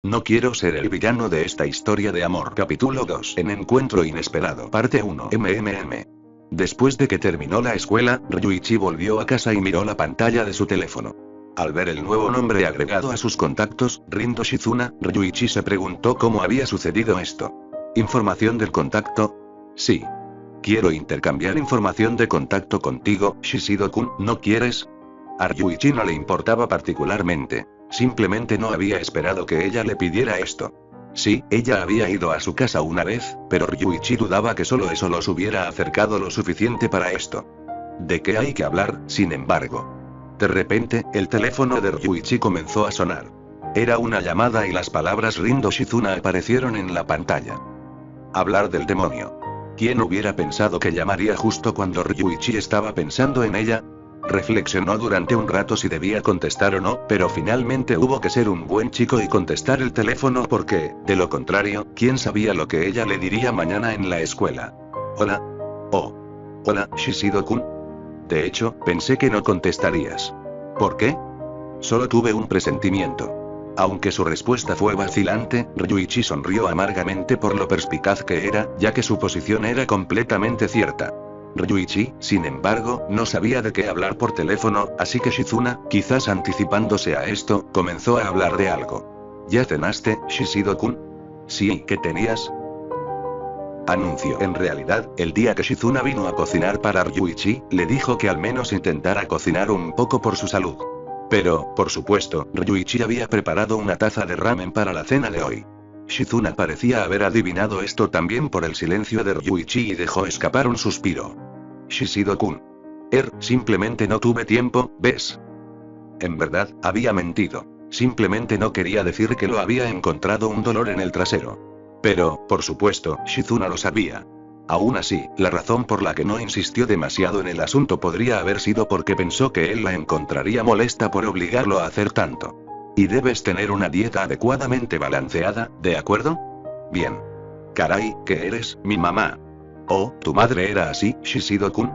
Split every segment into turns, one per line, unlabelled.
No quiero ser el villano de esta historia de amor. Capítulo 2. En encuentro inesperado. Parte 1. Después de que terminó la escuela, Ryuichi volvió a casa y miró la pantalla de su teléfono. Al ver el nuevo nombre agregado a sus contactos, Rindo Shizuna, Ryuichi se preguntó cómo había sucedido esto. ¿Información del contacto? Sí. Quiero intercambiar información de contacto contigo, Shishido-kun, ¿no quieres? A Ryuichi no le importaba particularmente. Simplemente no había esperado que ella le pidiera esto. Sí, ella había ido a su casa una vez, pero Ryuichi dudaba que solo eso los hubiera acercado lo suficiente para esto. ¿De qué hay que hablar, sin embargo? De repente, el teléfono de Ryuichi comenzó a sonar. Era una llamada y las palabras Rindo Shizuna aparecieron en la pantalla. Hablar del demonio. ¿Quién hubiera pensado que llamaría justo cuando Ryuichi estaba pensando en ella? Reflexionó durante un rato si debía contestar o no, pero finalmente hubo que ser un buen chico y contestar el teléfono porque, de lo contrario, ¿quién sabía lo que ella le diría mañana en la escuela? Hola. Oh. Hola, Shishido-kun. De hecho, pensé que no contestarías. ¿Por qué? Solo tuve un presentimiento. Aunque su respuesta fue vacilante, Ryuichi sonrió amargamente por lo perspicaz que era, ya que su posición era completamente cierta. Ryuichi, sin embargo, no sabía de qué hablar por teléfono, así que Shizuna, quizás anticipándose a esto, comenzó a hablar de algo. ¿Ya cenaste, Shishido-kun? Sí, ¿qué tenías? Anuncio. En realidad, el día que Shizuna vino a cocinar para Ryuichi, le dijo que al menos intentara cocinar un poco por su salud. Pero, por supuesto, Ryuichi había preparado una taza de ramen para la cena de hoy. Shizuna parecía haber adivinado esto también por el silencio de Ryuichi y dejó escapar un suspiro. Shishido-kun. Simplemente no tuve tiempo, ¿ves? En verdad, había mentido. Simplemente no quería decir que lo había encontrado un dolor en el trasero. Pero, por supuesto, Shizuna lo sabía. Aún así, la razón por la que no insistió demasiado en el asunto podría haber sido porque pensó que él la encontraría molesta por obligarlo a hacer tanto. Y debes tener una dieta adecuadamente balanceada, ¿de acuerdo? Bien. Caray, ¿qué eres, mi mamá? Oh, ¿tu madre era así, Shishido-kun?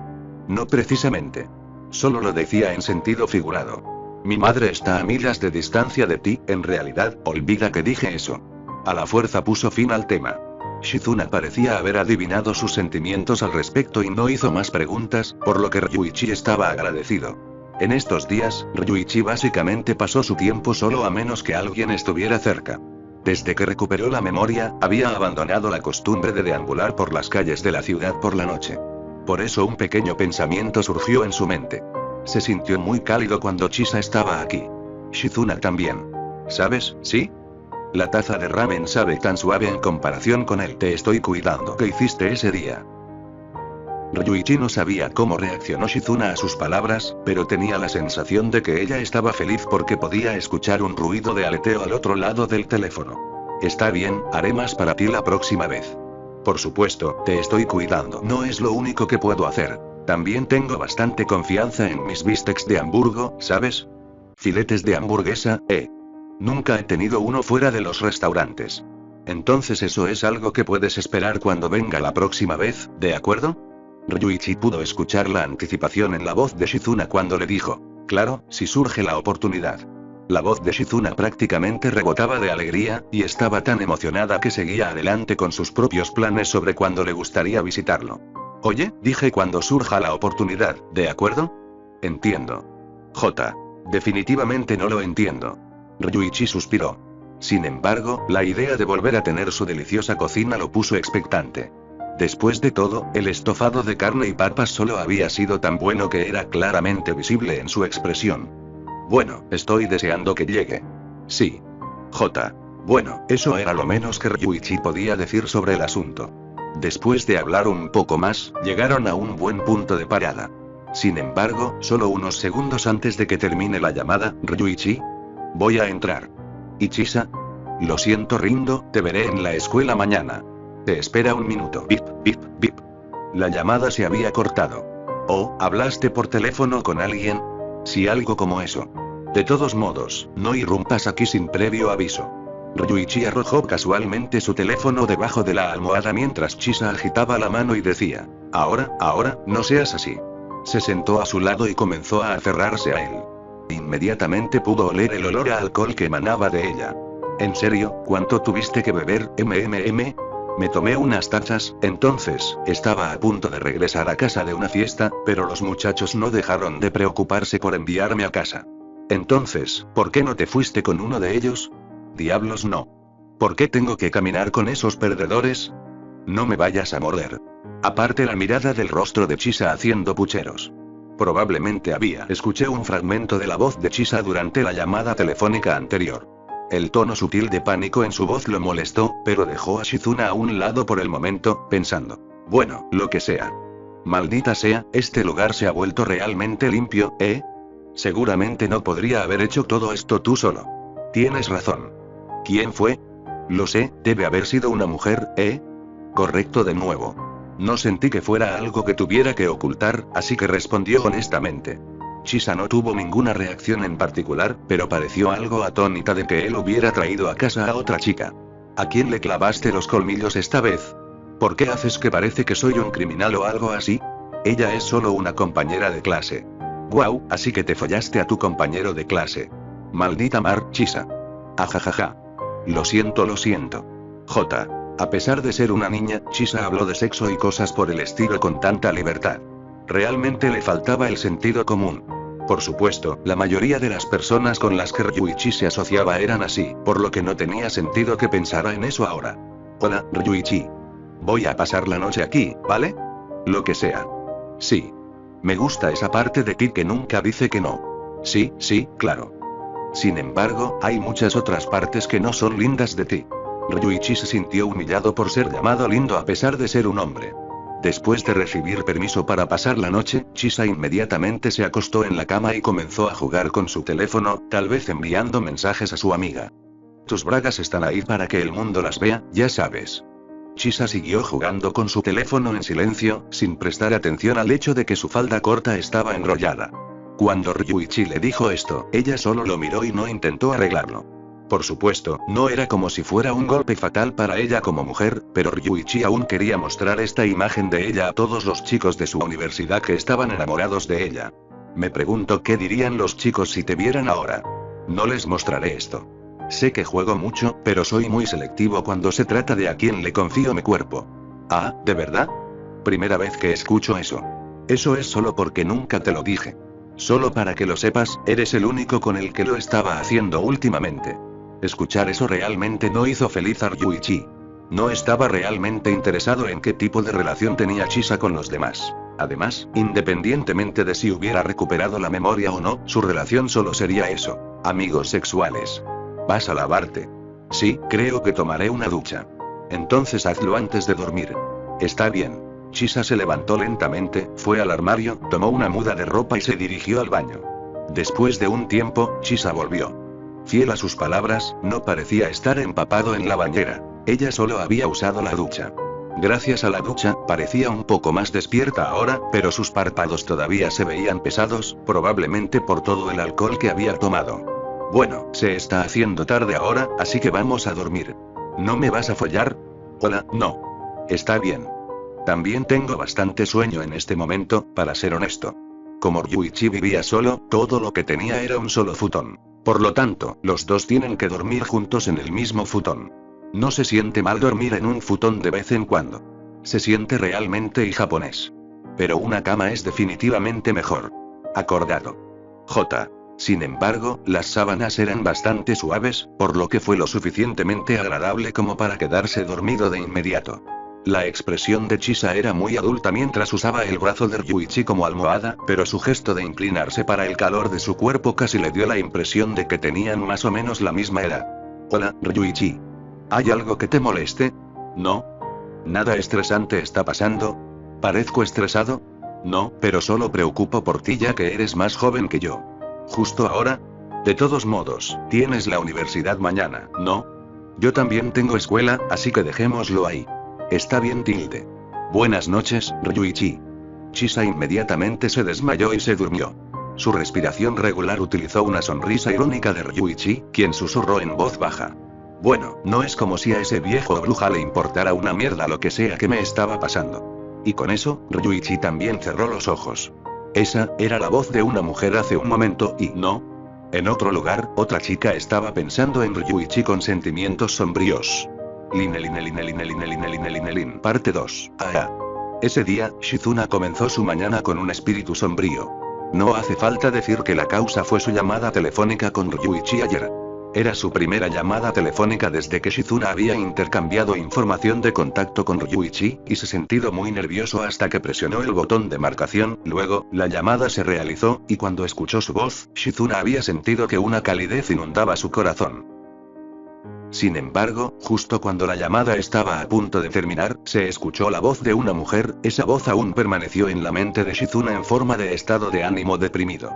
No precisamente. Solo lo decía en sentido figurado. Mi madre está a millas de distancia de ti, en realidad, olvida que dije eso. A la fuerza puso fin al tema. Shizuna parecía haber adivinado sus sentimientos al respecto y no hizo más preguntas, por lo que Ryuichi estaba agradecido. En estos días, Ryuichi básicamente pasó su tiempo solo a menos que alguien estuviera cerca. Desde que recuperó la memoria, había abandonado la costumbre de deambular por las calles de la ciudad por la noche. Por eso un pequeño pensamiento surgió en su mente. Se sintió muy cálido cuando Chisa estaba aquí. Shizuna también. ¿Sabes, sí? La taza de ramen sabe tan suave en comparación con el te estoy cuidando que hiciste ese día. Ryuichi no sabía cómo reaccionó Shizuna a sus palabras, pero tenía la sensación de que ella estaba feliz porque podía escuchar un ruido de aleteo al otro lado del teléfono. Está bien, haré más para ti la próxima vez. Por supuesto, te estoy cuidando. No es lo único que puedo hacer. También tengo bastante confianza en mis bistecs de Hamburgo, ¿sabes? Filetes de hamburguesa, Nunca he tenido uno fuera de los restaurantes. Entonces eso es algo que puedes esperar cuando venga la próxima vez, ¿de acuerdo? Ryuichi pudo escuchar la anticipación en la voz de Shizuna cuando le dijo, claro, si surge la oportunidad. La voz de Shizuna prácticamente rebotaba de alegría, y estaba tan emocionada que seguía adelante con sus propios planes sobre cuándo le gustaría visitarlo. Oye, dije cuando surja la oportunidad, ¿de acuerdo? Entiendo. Definitivamente no lo entiendo. Ryuichi suspiró. Sin embargo, la idea de volver a tener su deliciosa cocina lo puso expectante. Después de todo, el estofado de carne y papas solo había sido tan bueno que era claramente visible en su expresión. Bueno, estoy deseando que llegue. Sí. Bueno, eso era lo menos que Ryuichi podía decir sobre el asunto. Después de hablar un poco más, llegaron a un buen punto de parada. Sin embargo, solo unos segundos antes de que termine la llamada, Ryuichi. Voy a entrar. ¿Y Chisa? Lo siento Rindo, te veré en la escuela mañana. Te espera un minuto. Bip, bip, bip. La llamada se había cortado. Oh, ¿hablaste por teléfono con alguien? Sí, algo como eso. De todos modos, no irrumpas aquí sin previo aviso. Ryuichi arrojó casualmente su teléfono debajo de la almohada mientras Chisa agitaba la mano y decía, ahora, no seas así. Se sentó a su lado y comenzó a aferrarse a él. Inmediatamente pudo oler el olor a alcohol que emanaba de ella. ¿En serio? ¿Cuánto tuviste que beber, mmm? Me tomé unas tachas, entonces, estaba a punto de regresar a casa de una fiesta, pero los muchachos no dejaron de preocuparse por enviarme a casa. Entonces, ¿por qué no te fuiste con uno de ellos? Diablos no. ¿Por qué tengo que caminar con esos perdedores? No me vayas a morder. Aparte la mirada del rostro de Chisa haciendo pucheros. Probablemente escuché un fragmento de la voz de Chisa durante la llamada telefónica anterior. El tono sutil de pánico en su voz lo molestó, pero dejó a Shizuna a un lado por el momento, pensando. Bueno, lo que sea. Maldita sea, este lugar se ha vuelto realmente limpio, ¿eh? Seguramente no podría haber hecho todo esto tú solo. Tienes razón. ¿Quién fue? Lo sé, debe haber sido una mujer, ¿eh? Correcto de nuevo. No sentí que fuera algo que tuviera que ocultar, así que respondió honestamente. Chisa no tuvo ninguna reacción en particular, pero pareció algo atónita de que él hubiera traído a casa a otra chica. ¿A quién le clavaste los colmillos esta vez? ¿Por qué haces que parece que soy un criminal o algo así? Ella es solo una compañera de clase. Guau, así que te follaste a tu compañero de clase. Maldita mar, Chisa. Ajajaja. Lo siento, lo siento. J. A pesar de ser una niña, Chisa habló de sexo y cosas por el estilo con tanta libertad. Realmente le faltaba el sentido común. Por supuesto, la mayoría de las personas con las que Ryuichi se asociaba eran así, por lo que no tenía sentido que pensara en eso ahora. Hola, Ryuichi. Voy a pasar la noche aquí, ¿vale? Lo que sea. Sí. Me gusta esa parte de ti que nunca dice que no. Sí, sí, claro. Sin embargo, hay muchas otras partes que no son lindas de ti. Ryuichi se sintió humillado por ser llamado lindo a pesar de ser un hombre. Después de recibir permiso para pasar la noche, Chisa inmediatamente se acostó en la cama y comenzó a jugar con su teléfono, tal vez enviando mensajes a su amiga. Tus bragas están ahí para que el mundo las vea, ya sabes. Chisa siguió jugando con su teléfono en silencio, sin prestar atención al hecho de que su falda corta estaba enrollada. Cuando Ryuichi le dijo esto, ella solo lo miró y no intentó arreglarlo. Por supuesto, no era como si fuera un golpe fatal para ella como mujer, pero Ryuichi aún quería mostrar esta imagen de ella a todos los chicos de su universidad que estaban enamorados de ella. Me pregunto qué dirían los chicos si te vieran ahora. No les mostraré esto. Sé que juego mucho, pero soy muy selectivo cuando se trata de a quién le confío mi cuerpo. Ah, ¿de verdad? Primera vez que escucho eso. Eso es solo porque nunca te lo dije. Solo para que lo sepas, eres el único con el que lo estaba haciendo últimamente. Escuchar eso realmente no hizo feliz a Ryuichi. No estaba realmente interesado en qué tipo de relación tenía Chisa con los demás. Además, independientemente de si hubiera recuperado la memoria o no, su relación solo sería eso. Amigos sexuales. ¿Vas a lavarte? Sí, creo que tomaré una ducha. Entonces hazlo antes de dormir. Está bien. Chisa se levantó lentamente, fue al armario, tomó una muda de ropa y se dirigió al baño. Después de un tiempo, Chisa volvió. Fiel a sus palabras, no parecía estar empapado en la bañera. Ella solo había usado la ducha. Gracias a la ducha, parecía un poco más despierta ahora, pero sus párpados todavía se veían pesados, probablemente por todo el alcohol que había tomado. Bueno, se está haciendo tarde ahora, así que vamos a dormir. ¿No me vas a follar? Hola, no. Está bien. También tengo bastante sueño en este momento, para ser honesto. Como Ryuichi vivía solo, todo lo que tenía era un solo futón. Por lo tanto, los dos tienen que dormir juntos en el mismo futón. No se siente mal dormir en un futón de vez en cuando. Se siente realmente japonés. Pero una cama es definitivamente mejor. Acordado. J. Sin embargo, las sábanas eran bastante suaves, por lo que fue lo suficientemente agradable como para quedarse dormido de inmediato. La expresión de Chisa era muy adulta mientras usaba el brazo de Ryuichi como almohada, pero su gesto de inclinarse para el calor de su cuerpo casi le dio la impresión de que tenían más o menos la misma edad. Hola, Ryuichi. ¿Hay algo que te moleste? No. ¿Nada estresante está pasando? ¿Parezco estresado? No, pero solo preocupo por ti ya que eres más joven que yo. ¿Justo ahora? De todos modos, tienes la universidad mañana, ¿no? Yo también tengo escuela, así que dejémoslo ahí. Está bien, tilde. Buenas noches, Ryuichi. Chisa inmediatamente se desmayó y se durmió. Su respiración regular utilizó una sonrisa irónica de Ryuichi, quien susurró en voz baja. Bueno, no es como si a ese viejo bruja le importara una mierda lo que sea que me estaba pasando. Y con eso, Ryuichi también cerró los ojos. Esa era la voz de una mujer hace un momento y no. En otro lugar, otra chica estaba pensando en Ryuichi con sentimientos sombríos. Lin. Parte 2. Ese día, Shizuna comenzó su mañana con un espíritu sombrío. No hace falta decir que la causa fue su llamada telefónica con Ryuichi ayer. Era su primera llamada telefónica desde que Shizuna había intercambiado información de contacto con Ryuichi, y se sentido muy nervioso hasta que presionó el botón de marcación. Luego, la llamada se realizó, y cuando escuchó su voz, Shizuna había sentido que una calidez inundaba su corazón. Sin embargo, justo cuando la llamada estaba a punto de terminar, se escuchó la voz de una mujer. Esa voz aún permaneció en la mente de Shizuna en forma de estado de ánimo deprimido.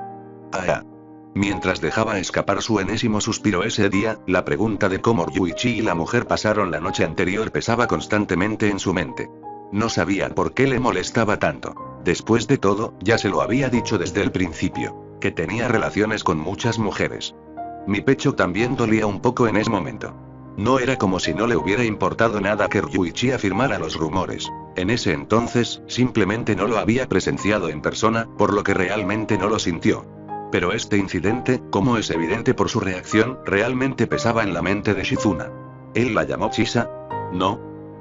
Mientras dejaba escapar su enésimo suspiro ese día, la pregunta de cómo Ryuichi y la mujer pasaron la noche anterior pesaba constantemente en su mente. No sabía por qué le molestaba tanto. Después de todo, ya se lo había dicho desde el principio, que tenía relaciones con muchas mujeres. Mi pecho también dolía un poco en ese momento. No era como si no le hubiera importado nada que Ryuichi afirmara los rumores. En ese entonces, simplemente no lo había presenciado en persona, por lo que realmente no lo sintió. Pero este incidente, como es evidente por su reacción, realmente pesaba en la mente de Shizuna. ¿Él la llamó Chisa? No.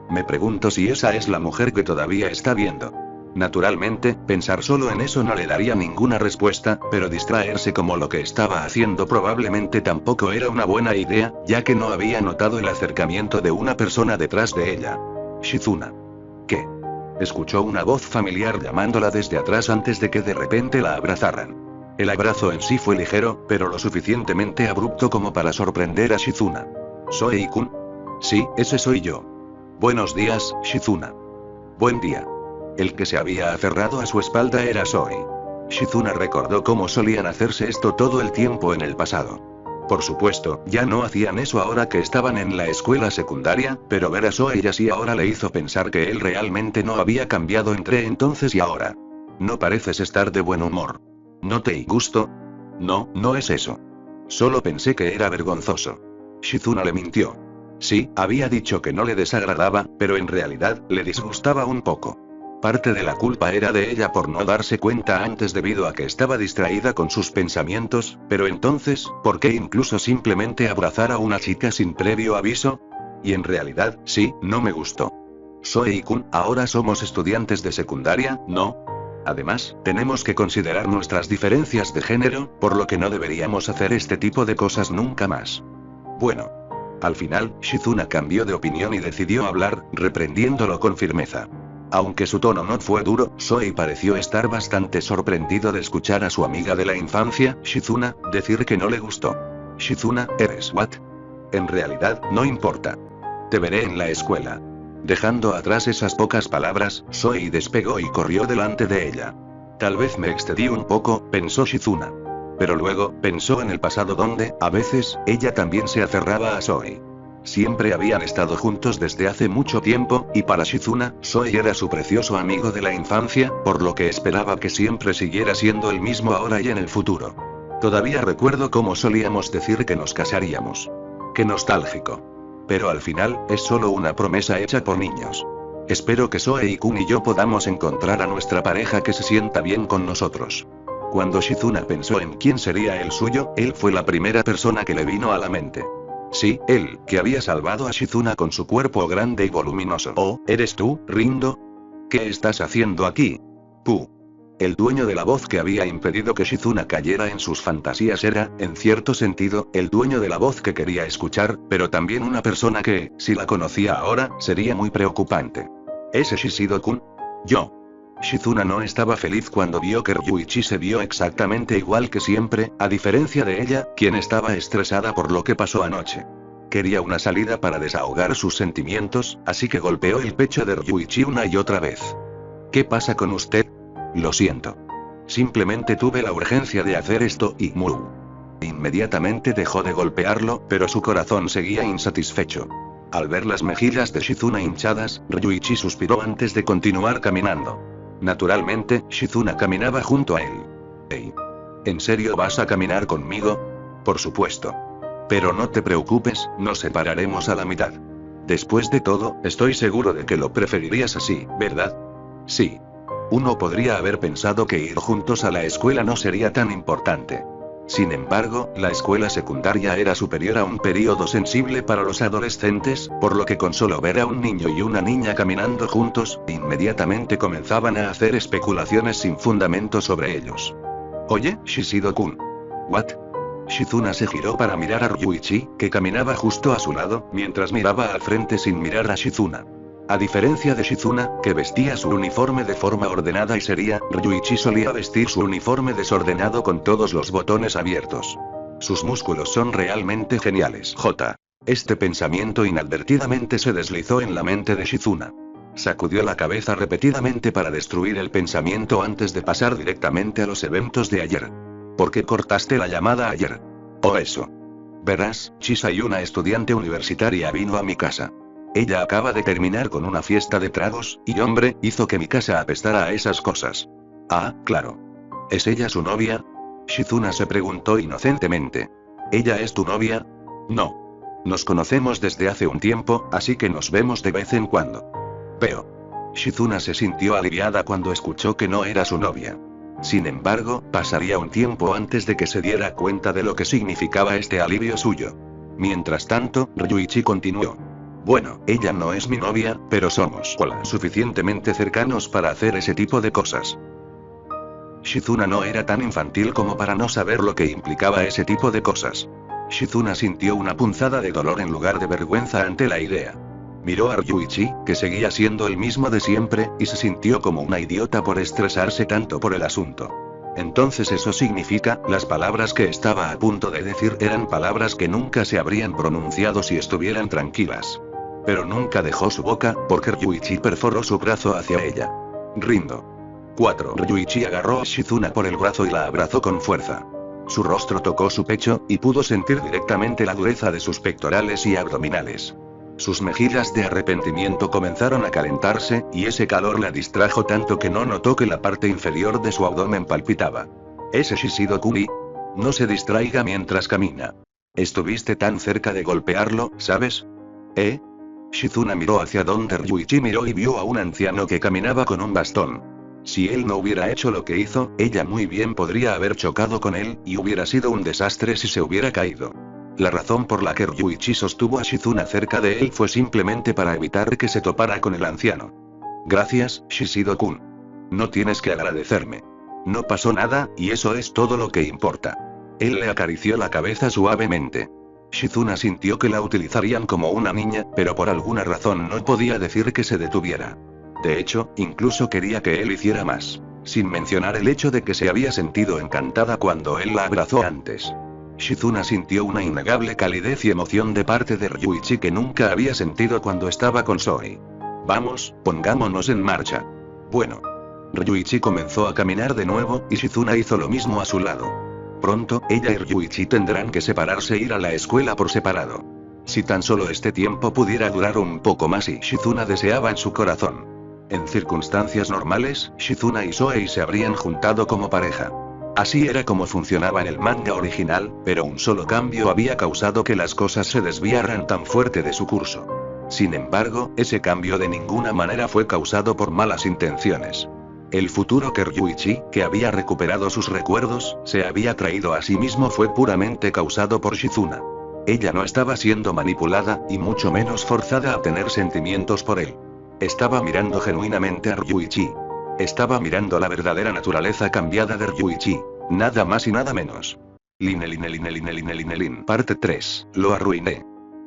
Me pregunto si esa es la mujer que todavía está viendo. Naturalmente, pensar solo en eso no le daría ninguna respuesta, pero distraerse como lo que estaba haciendo probablemente tampoco era una buena idea, ya que no había notado el acercamiento de una persona detrás de ella. Shizuna. ¿Qué? Escuchó una voz familiar llamándola desde atrás antes de que de repente la abrazaran. El abrazo en sí fue ligero, pero lo suficientemente abrupto como para sorprender a Shizuna. ¿Soei-kun? Sí, ese soy yo. Buenos días, Shizuna. Buen día. El que se había aferrado a su espalda era Soei. Shizuna recordó cómo solían hacerse esto todo el tiempo en el pasado. Por supuesto, ya no hacían eso ahora que estaban en la escuela secundaria, pero ver a Soei así ahora le hizo pensar que él realmente no había cambiado entre entonces y ahora. No pareces estar de buen humor. ¿No te gusto? No, no es eso. Solo pensé que era vergonzoso. Shizuna le mintió. Sí, había dicho que no le desagradaba, pero en realidad, le disgustaba un poco. Parte de la culpa era de ella por no darse cuenta antes debido a que estaba distraída con sus pensamientos, pero entonces, ¿por qué incluso simplemente abrazar a una chica sin previo aviso? Y en realidad, sí, no me gustó. Soei-kun, ahora somos estudiantes de secundaria, ¿no? Además, tenemos que considerar nuestras diferencias de género, por lo que no deberíamos hacer este tipo de cosas nunca más. Bueno. Al final, Shizuna cambió de opinión y decidió hablar, reprendiéndolo con firmeza. Aunque su tono no fue duro, Soei pareció estar bastante sorprendido de escuchar a su amiga de la infancia, Shizuna, decir que no le gustó. Shizuna, ¿eres what? En realidad, no importa. Te veré en la escuela. Dejando atrás esas pocas palabras, Soei despegó y corrió delante de ella. Tal vez me excedí un poco, pensó Shizuna. Pero luego, pensó en el pasado donde, a veces, ella también se aferraba a Soei. Siempre habían estado juntos desde hace mucho tiempo, y para Shizuna, Soei era su precioso amigo de la infancia, por lo que esperaba que siempre siguiera siendo el mismo ahora y en el futuro. Todavía recuerdo cómo solíamos decir que nos casaríamos. Qué nostálgico. Pero al final, es solo una promesa hecha por niños. Espero que Soei-kun y yo podamos encontrar a nuestra pareja que se sienta bien con nosotros. Cuando Shizuna pensó en quién sería el suyo, él fue la primera persona que le vino a la mente. Sí, él, que había salvado a Shizuna con su cuerpo grande y voluminoso. ¿Oh, eres tú, Rindo? ¿Qué estás haciendo aquí? Pu. El dueño de la voz que había impedido que Shizuna cayera en sus fantasías era, en cierto sentido, el dueño de la voz que quería escuchar, pero también una persona que, si la conocía ahora, sería muy preocupante. ¿Ese Shishido-kun? Yo. Shizuna no estaba feliz cuando vio que Ryuichi se vio exactamente igual que siempre, a diferencia de ella, quien estaba estresada por lo que pasó anoche. Quería una salida para desahogar sus sentimientos, así que golpeó el pecho de Ryuichi una y otra vez. ¿Qué pasa con usted? Lo siento. Simplemente tuve la urgencia de hacer esto y Inmediatamente dejó de golpearlo, pero su corazón seguía insatisfecho. Al ver las mejillas de Shizuna hinchadas, Ryuichi suspiró antes de continuar caminando. Naturalmente, Shizuna caminaba junto a él. Hey. ¿En serio vas a caminar conmigo? Por supuesto. Pero no te preocupes, nos separaremos a la mitad. Después de todo, estoy seguro de que lo preferirías así, ¿verdad? Sí. Uno podría haber pensado que ir juntos a la escuela no sería tan importante. Sin embargo, la escuela secundaria era superior a un período sensible para los adolescentes, por lo que con solo ver a un niño y una niña caminando juntos, inmediatamente comenzaban a hacer especulaciones sin fundamento sobre ellos. Oye, Shishido-kun. ¿What? Shizuna se giró para mirar a Ryuichi, que caminaba justo a su lado, mientras miraba al frente sin mirar a Shizuna. A diferencia de Shizuna, que vestía su uniforme de forma ordenada y seria, Ryuichi solía vestir su uniforme desordenado con todos los botones abiertos. Sus músculos son realmente geniales. Este pensamiento inadvertidamente se deslizó en la mente de Shizuna. Sacudió la cabeza repetidamente para destruir el pensamiento antes de pasar directamente a los eventos de ayer. ¿Por qué cortaste la llamada ayer? Oh, eso. Verás, Chisai, una estudiante universitaria, vino a mi casa. Ella acaba de terminar con una fiesta de tragos, y hombre, hizo que mi casa apestara a esas cosas. Ah, claro. ¿Es ella su novia? Shizuna se preguntó inocentemente. ¿Ella es tu novia? No. Nos conocemos desde hace un tiempo, así que nos vemos de vez en cuando. Veo. Shizuna se sintió aliviada cuando escuchó que no era su novia. Sin embargo, pasaría un tiempo antes de que se diera cuenta de lo que significaba este alivio suyo. Mientras tanto, Ryuichi continuó. Bueno, ella no es mi novia, pero somos suficientemente cercanos para hacer ese tipo de cosas. Shizuna no era tan infantil como para no saber lo que implicaba ese tipo de cosas. Shizuna sintió una punzada de dolor en lugar de vergüenza ante la idea. Miró a Ryuichi, que seguía siendo el mismo de siempre, y se sintió como una idiota por estresarse tanto por el asunto. Entonces eso significa, las palabras que estaba a punto de decir eran palabras que nunca se habrían pronunciado si estuvieran tranquilas. Pero nunca dejó su boca, porque Ryuichi perforó su brazo hacia ella. Rindo. 4. Ryuichi agarró a Shizuna por el brazo y la abrazó con fuerza. Su rostro tocó su pecho, y pudo sentir directamente la dureza de sus pectorales y abdominales. Sus mejillas de arrepentimiento comenzaron a calentarse, y ese calor la distrajo tanto que no notó que la parte inferior de su abdomen palpitaba. ¿Ese Shishido-kun? No se distraiga mientras camina. Estuviste tan cerca de golpearlo, ¿sabes? ¿Eh? Shizuna miró hacia donde Ryuichi miró y vio a un anciano que caminaba con un bastón. Si él no hubiera hecho lo que hizo, ella muy bien podría haber chocado con él, y hubiera sido un desastre si se hubiera caído. La razón por la que Ryuichi sostuvo a Shizuna cerca de él fue simplemente para evitar que se topara con el anciano. Gracias, Shishido-kun. No tienes que agradecerme. No pasó nada, y eso es todo lo que importa. Él le acarició la cabeza suavemente. Shizuna sintió que la utilizarían como una niña, pero por alguna razón no podía decir que se detuviera. De hecho, incluso quería que él hiciera más, sin mencionar el hecho de que se había sentido encantada cuando él la abrazó antes. Shizuna sintió una innegable calidez y emoción de parte de Ryuichi que nunca había sentido cuando estaba con Soei. Vamos, pongámonos en marcha. Bueno. Ryuichi comenzó a caminar de nuevo, y Shizuna hizo lo mismo a su lado. Pronto, ella y Ryuichi tendrán que separarse e ir a la escuela por separado. Si tan solo este tiempo pudiera durar un poco más, y Shizuna deseaba en su corazón. En circunstancias normales, Shizuna y Soei se habrían juntado como pareja. Así era como funcionaba en el manga original, pero un solo cambio había causado que las cosas se desviaran tan fuerte de su curso. Sin embargo, ese cambio de ninguna manera fue causado por malas intenciones. El futuro que Ryuichi, que había recuperado sus recuerdos, se había traído a sí mismo fue puramente causado por Shizuna. Ella no estaba siendo manipulada, y mucho menos forzada a tener sentimientos por él. Estaba mirando genuinamente a Ryuichi. Estaba mirando la verdadera naturaleza cambiada de Ryuichi. Nada más y nada menos. Lin. Parte 3. Lo arruiné.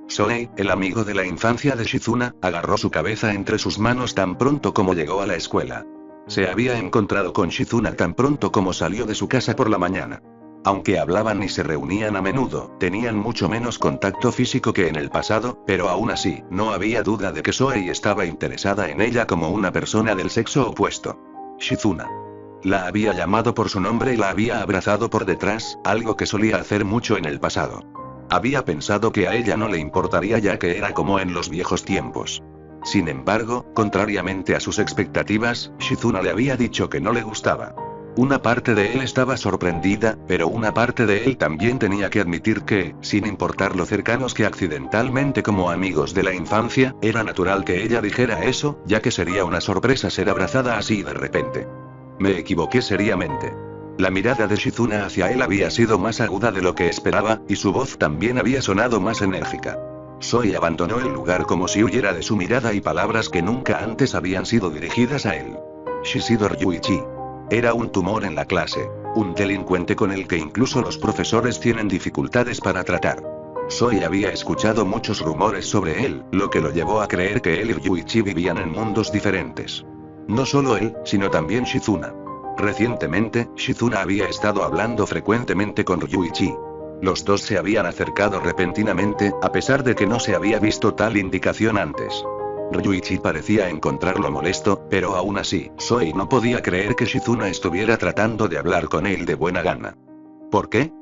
Soei, el amigo de la infancia de Shizuna, agarró su cabeza entre sus manos tan pronto como llegó a la escuela. Se había encontrado con Shizuna tan pronto como salió de su casa por la mañana. Aunque hablaban y se reunían a menudo, tenían mucho menos contacto físico que en el pasado, pero aún así, no había duda de que Soei estaba interesada en ella como una persona del sexo opuesto. Shizuna. La había llamado por su nombre y la había abrazado por detrás, algo que solía hacer mucho en el pasado. Había pensado que a ella no le importaría ya que era como en los viejos tiempos. Sin embargo, contrariamente a sus expectativas, Shizuna le había dicho que no le gustaba. Una parte de él estaba sorprendida, pero una parte de él también tenía que admitir que, sin importar lo cercanos que accidentalmente como amigos de la infancia, era natural que ella dijera eso, ya que sería una sorpresa ser abrazada así de repente. Me equivoqué seriamente. La mirada de Shizuna hacia él había sido más aguda de lo que esperaba, y su voz también había sonado más enérgica. Zoe abandonó el lugar como si huyera de su mirada y palabras que nunca antes habían sido dirigidas a él. Shishido Ryuichi. Era un tumor en la clase. Un delincuente con el que incluso los profesores tienen dificultades para tratar. Zoe había escuchado muchos rumores sobre él, lo que lo llevó a creer que él y Ryuichi vivían en mundos diferentes. No solo él, sino también Shizuna. Recientemente, Shizuna había estado hablando frecuentemente con Ryuichi. Los dos se habían acercado repentinamente, a pesar de que no se había visto tal indicación antes. Ryuichi parecía encontrarlo molesto, pero aún así, Zoe no podía creer que Shizuna estuviera tratando de hablar con él de buena gana. ¿Por qué?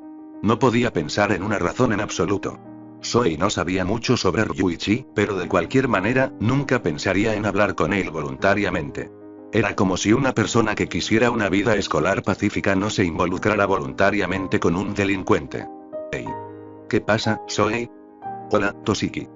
No podía pensar en una razón en absoluto. Zoe no sabía mucho sobre Ryuichi, pero de cualquier manera, nunca pensaría en hablar con él voluntariamente. Era como si una persona que quisiera una vida escolar pacífica no se involucrara voluntariamente con un delincuente. Hey. ¿Qué pasa, Zoe? Hola, Toshiki.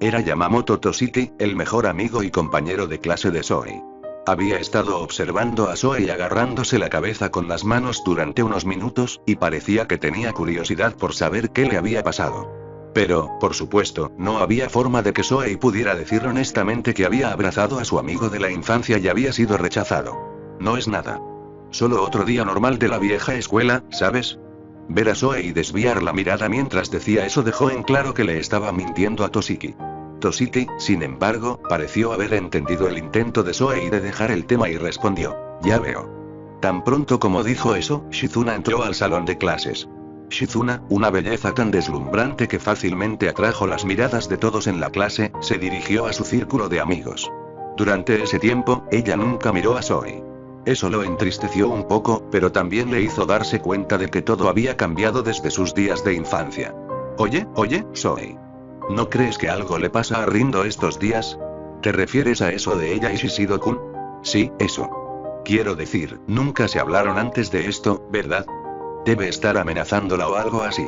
Era Yamamoto Toshiki, el mejor amigo y compañero de clase de Zoe. Había estado observando a Zoe agarrándose la cabeza con las manos durante unos minutos, y parecía que tenía curiosidad por saber qué le había pasado. Pero, por supuesto, no había forma de que Zoe pudiera decir honestamente que había abrazado a su amigo de la infancia y había sido rechazado. No es nada. Solo otro día normal de la vieja escuela, ¿sabes? Ver a Zoe y desviar la mirada mientras decía eso dejó en claro que le estaba mintiendo a Toshiki. Toshiki, sin embargo, pareció haber entendido el intento de Zoe de dejar el tema y respondió: ya veo. Tan pronto como dijo eso, Shizuna entró al salón de clases. Shizuna, una belleza tan deslumbrante que fácilmente atrajo las miradas de todos en la clase, se dirigió a su círculo de amigos. Durante ese tiempo, ella nunca miró a Zoe. Eso lo entristeció un poco, pero también le hizo darse cuenta de que todo había cambiado desde sus días de infancia. Oye, Zoe. ¿No crees que algo le pasa a Rindo estos días? ¿Te refieres a eso de ella y Shishido-kun? Sí, eso. Quiero decir, nunca se hablaron antes de esto, ¿verdad? Debe estar amenazándola o algo así.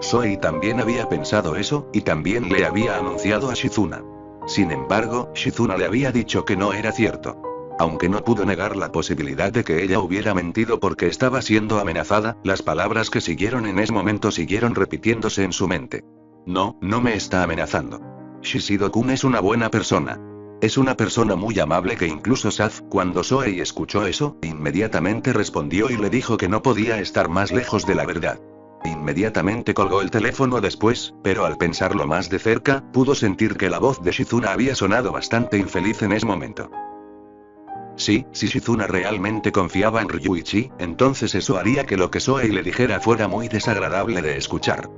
Zoe también había pensado eso, y también le había anunciado a Shizuna. Sin embargo, Shizuna le había dicho que no era cierto. Aunque no pudo negar la posibilidad de que ella hubiera mentido porque estaba siendo amenazada, las palabras que siguieron en ese momento siguieron repitiéndose en su mente. No me está amenazando. Shishido-kun es una buena persona. Es una persona muy amable que incluso Saf, cuando Zoe escuchó eso, inmediatamente respondió y le dijo que no podía estar más lejos de la verdad. Inmediatamente colgó el teléfono después, pero al pensarlo más de cerca, pudo sentir que la voz de Shizuna había sonado bastante infeliz en ese momento. Sí, si Shizuna realmente confiaba en Ryuichi, entonces eso haría que lo que Zoe le dijera fuera muy desagradable de escuchar.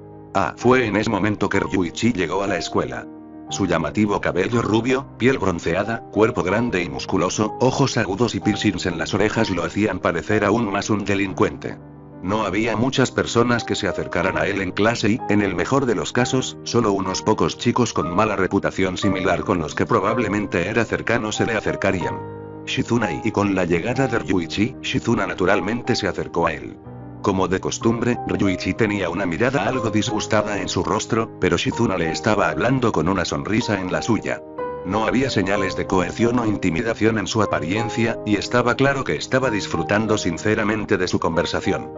Fue en ese momento que Ryuichi llegó a la escuela. Su llamativo cabello rubio, piel bronceada, cuerpo grande y musculoso, ojos agudos y piercings en las orejas lo hacían parecer aún más un delincuente. No había muchas personas que se acercaran a él en clase y, en el mejor de los casos, solo unos pocos chicos con mala reputación similar con los que probablemente era cercano se le acercarían. Shizuna y con la llegada de Ryuichi, Shizuna naturalmente se acercó a él. Como de costumbre, Ryuichi tenía una mirada algo disgustada en su rostro, pero Shizuna le estaba hablando con una sonrisa en la suya. No había señales de coerción o intimidación en su apariencia, y estaba claro que estaba disfrutando sinceramente de su conversación.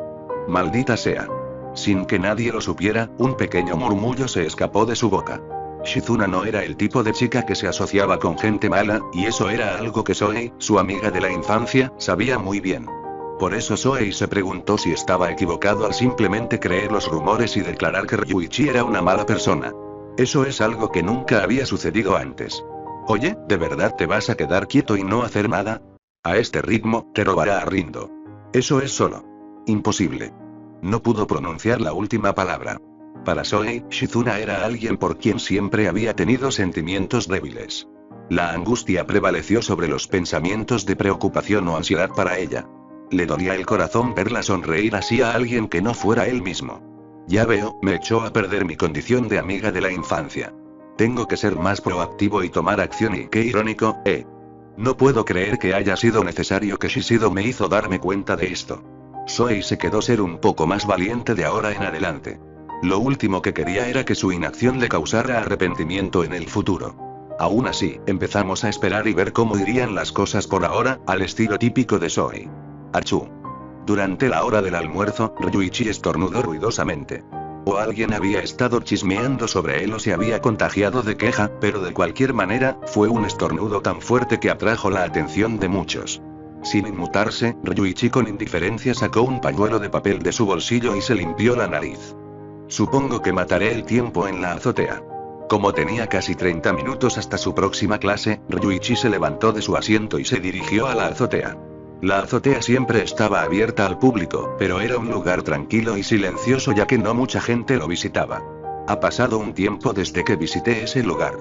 Maldita sea. Sin que nadie lo supiera, un pequeño murmullo se escapó de su boca. Shizuna no era el tipo de chica que se asociaba con gente mala, y eso era algo que Zoe, su amiga de la infancia, sabía muy bien. Por eso Zoe se preguntó si estaba equivocado al simplemente creer los rumores y declarar que Ryuichi era una mala persona. Eso es algo que nunca había sucedido antes. Oye, ¿de verdad te vas a quedar quieto y no hacer nada? A este ritmo, te robará a Rindo. Eso es solo imposible. No pudo pronunciar la última palabra. Para Zoe, Shizuna era alguien por quien siempre había tenido sentimientos débiles. La angustia prevaleció sobre los pensamientos de preocupación o ansiedad para ella. Le dolía el corazón verla sonreír así a alguien que no fuera él mismo. Ya veo, me echó a perder mi condición de amiga de la infancia. Tengo que ser más proactivo y tomar acción y qué irónico, No puedo creer que haya sido necesario que Shishido me hizo darme cuenta de esto. Zoe se quedó ser un poco más valiente de ahora en adelante. Lo último que quería era que su inacción le causara arrepentimiento en el futuro. Aún así, empezamos a esperar y ver cómo irían las cosas por ahora, al estilo típico de Zoe. Achú. Durante la hora del almuerzo, Ryuichi estornudó ruidosamente. O alguien había estado chismeando sobre él o se había contagiado de queja, pero de cualquier manera, fue un estornudo tan fuerte que atrajo la atención de muchos. Sin inmutarse, Ryuichi con indiferencia sacó un pañuelo de papel de su bolsillo y se limpió la nariz. Supongo que mataré el tiempo en la azotea. Como tenía casi 30 minutos hasta su próxima clase, Ryuichi se levantó de su asiento y se dirigió a la azotea. La azotea siempre estaba abierta al público, pero era un lugar tranquilo y silencioso ya que no mucha gente lo visitaba. Ha pasado un tiempo desde que visité ese lugar.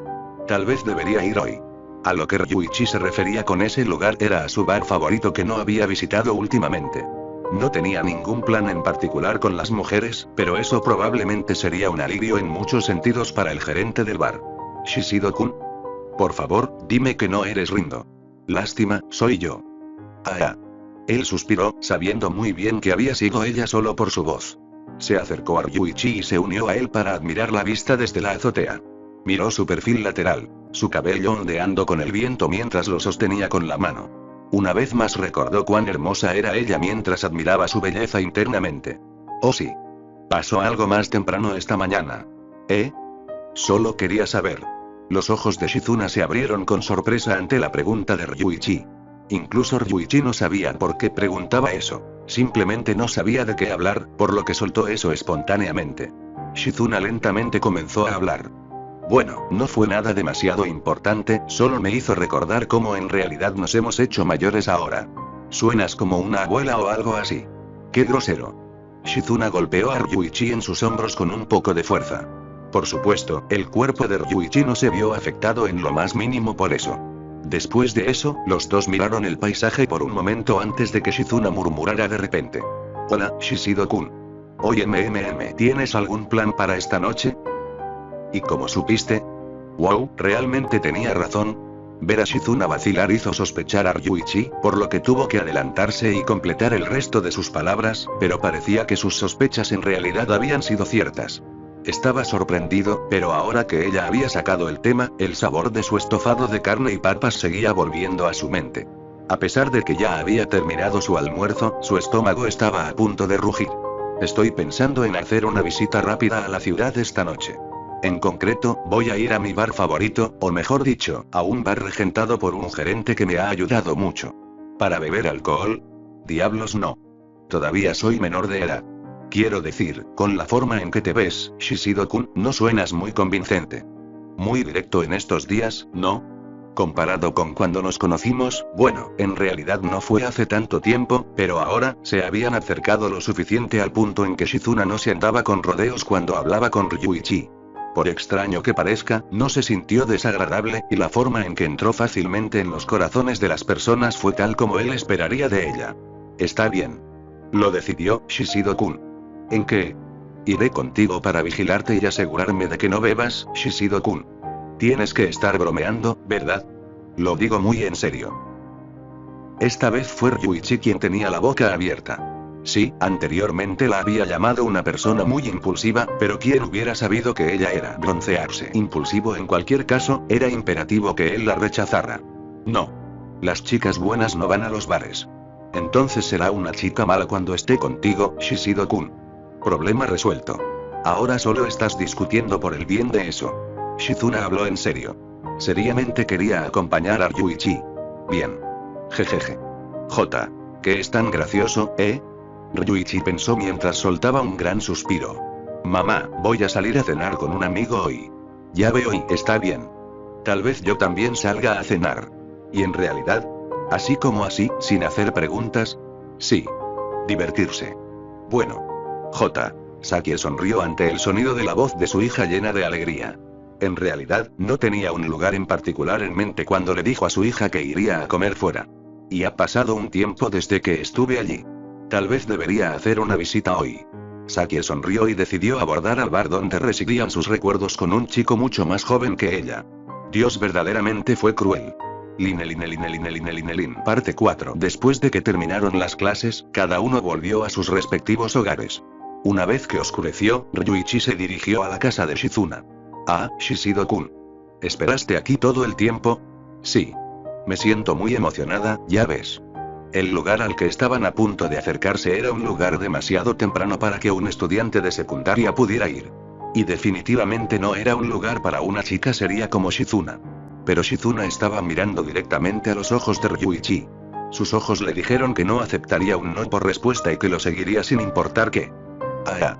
Tal vez debería ir hoy. A lo que Ryuichi se refería con ese lugar era a su bar favorito que no había visitado últimamente. No tenía ningún plan en particular con las mujeres, pero eso probablemente sería un alivio en muchos sentidos para el gerente del bar. Shishido-kun. Por favor, dime que no eres Rindo. Lástima, soy yo. Ah. Él suspiró, sabiendo muy bien que había sido ella solo por su voz. Se acercó a Ryuichi y se unió a él para admirar la vista desde la azotea. Miró su perfil lateral, su cabello ondeando con el viento mientras lo sostenía con la mano. Una vez más recordó cuán hermosa era ella mientras admiraba su belleza internamente. Oh sí. Pasó algo más temprano esta mañana. ¿Eh? Solo quería saber. Los ojos de Shizuna se abrieron con sorpresa ante la pregunta de Ryuichi. Incluso Ryuichi no sabía por qué preguntaba eso. Simplemente no sabía de qué hablar, por lo que soltó eso espontáneamente. Shizuna lentamente comenzó a hablar. Bueno, no fue nada demasiado importante, solo me hizo recordar cómo en realidad nos hemos hecho mayores ahora. Suenas como una abuela o algo así. ¡Qué grosero! Shizuna golpeó a Ryuichi en sus hombros con un poco de fuerza. Por supuesto, el cuerpo de Ryuichi no se vio afectado en lo más mínimo por eso. Después de eso, los dos miraron el paisaje por un momento antes de que Shizuna murmurara de repente. Hola, Shishido-kun. Oye, ¿tienes algún plan para esta noche? ¿Y cómo supiste? Wow, realmente tenía razón. Ver a Shizuna vacilar hizo sospechar a Ryuichi, por lo que tuvo que adelantarse y completar el resto de sus palabras, pero parecía que sus sospechas en realidad habían sido ciertas. Estaba sorprendido, pero ahora que ella había sacado el tema, el sabor de su estofado de carne y papas seguía volviendo a su mente. A pesar de que ya había terminado su almuerzo, su estómago estaba a punto de rugir. Estoy pensando en hacer una visita rápida a la ciudad esta noche. En concreto, voy a ir a mi bar favorito, o mejor dicho, a un bar regentado por un gerente que me ha ayudado mucho. ¿Para beber alcohol? Diablos no. Todavía soy menor de edad. Quiero decir, con la forma en que te ves, Shishido-kun, no suenas muy convincente. Muy directo en estos días, ¿no? Comparado con cuando nos conocimos, bueno, en realidad no fue hace tanto tiempo, pero ahora, se habían acercado lo suficiente al punto en que Shizuna no se andaba con rodeos cuando hablaba con Ryuichi. Por extraño que parezca, no se sintió desagradable, y la forma en que entró fácilmente en los corazones de las personas fue tal como él esperaría de ella. Está bien. Lo decidió, Shishido-kun. ¿En qué? Iré contigo para vigilarte y asegurarme de que no bebas, Shishido-kun. Tienes que estar bromeando, ¿verdad? Lo digo muy en serio. Esta vez fue Ryuichi quien tenía la boca abierta. Sí, anteriormente la había llamado una persona muy impulsiva, pero ¿quién hubiera sabido que ella era broncearse? Impulsivo en cualquier caso, era imperativo que él la rechazara. No. Las chicas buenas no van a los bares. Entonces será una chica mala cuando esté contigo, Shishido-kun. Problema resuelto. Ahora solo estás discutiendo por el bien de eso. Shizuna habló en serio. Seriamente quería acompañar a Ryuichi. Bien. Jejeje. ¿Qué es tan gracioso, eh? Ryuichi pensó mientras soltaba un gran suspiro. Mamá, voy a salir a cenar con un amigo hoy. Ya veo y está bien. Tal vez yo también salga a cenar. Y en realidad, así como así, sin hacer preguntas. Sí. Divertirse. Bueno. Sakie sonrió ante el sonido de la voz de su hija llena de alegría. En realidad, no tenía un lugar en particular en mente cuando le dijo a su hija que iría a comer fuera. Y ha pasado un tiempo desde que estuve allí. Tal vez debería hacer una visita hoy. Sakie sonrió y decidió abordar al bar donde residían sus recuerdos con un chico mucho más joven que ella. Dios verdaderamente fue cruel. Parte 4. Después de que terminaron las clases, cada uno volvió a sus respectivos hogares. Una vez que oscureció, Ryuichi se dirigió a la casa de Shizuna. Ah, Shishido-kun. ¿Esperaste aquí todo el tiempo? Sí. Me siento muy emocionada, ya ves. El lugar al que estaban a punto de acercarse era un lugar demasiado temprano para que un estudiante de secundaria pudiera ir. Y definitivamente no era un lugar para una chica seria como Shizuna. Pero Shizuna estaba mirando directamente a los ojos de Ryuichi. Sus ojos le dijeron que no aceptaría un no por respuesta y que lo seguiría sin importar qué. Ah.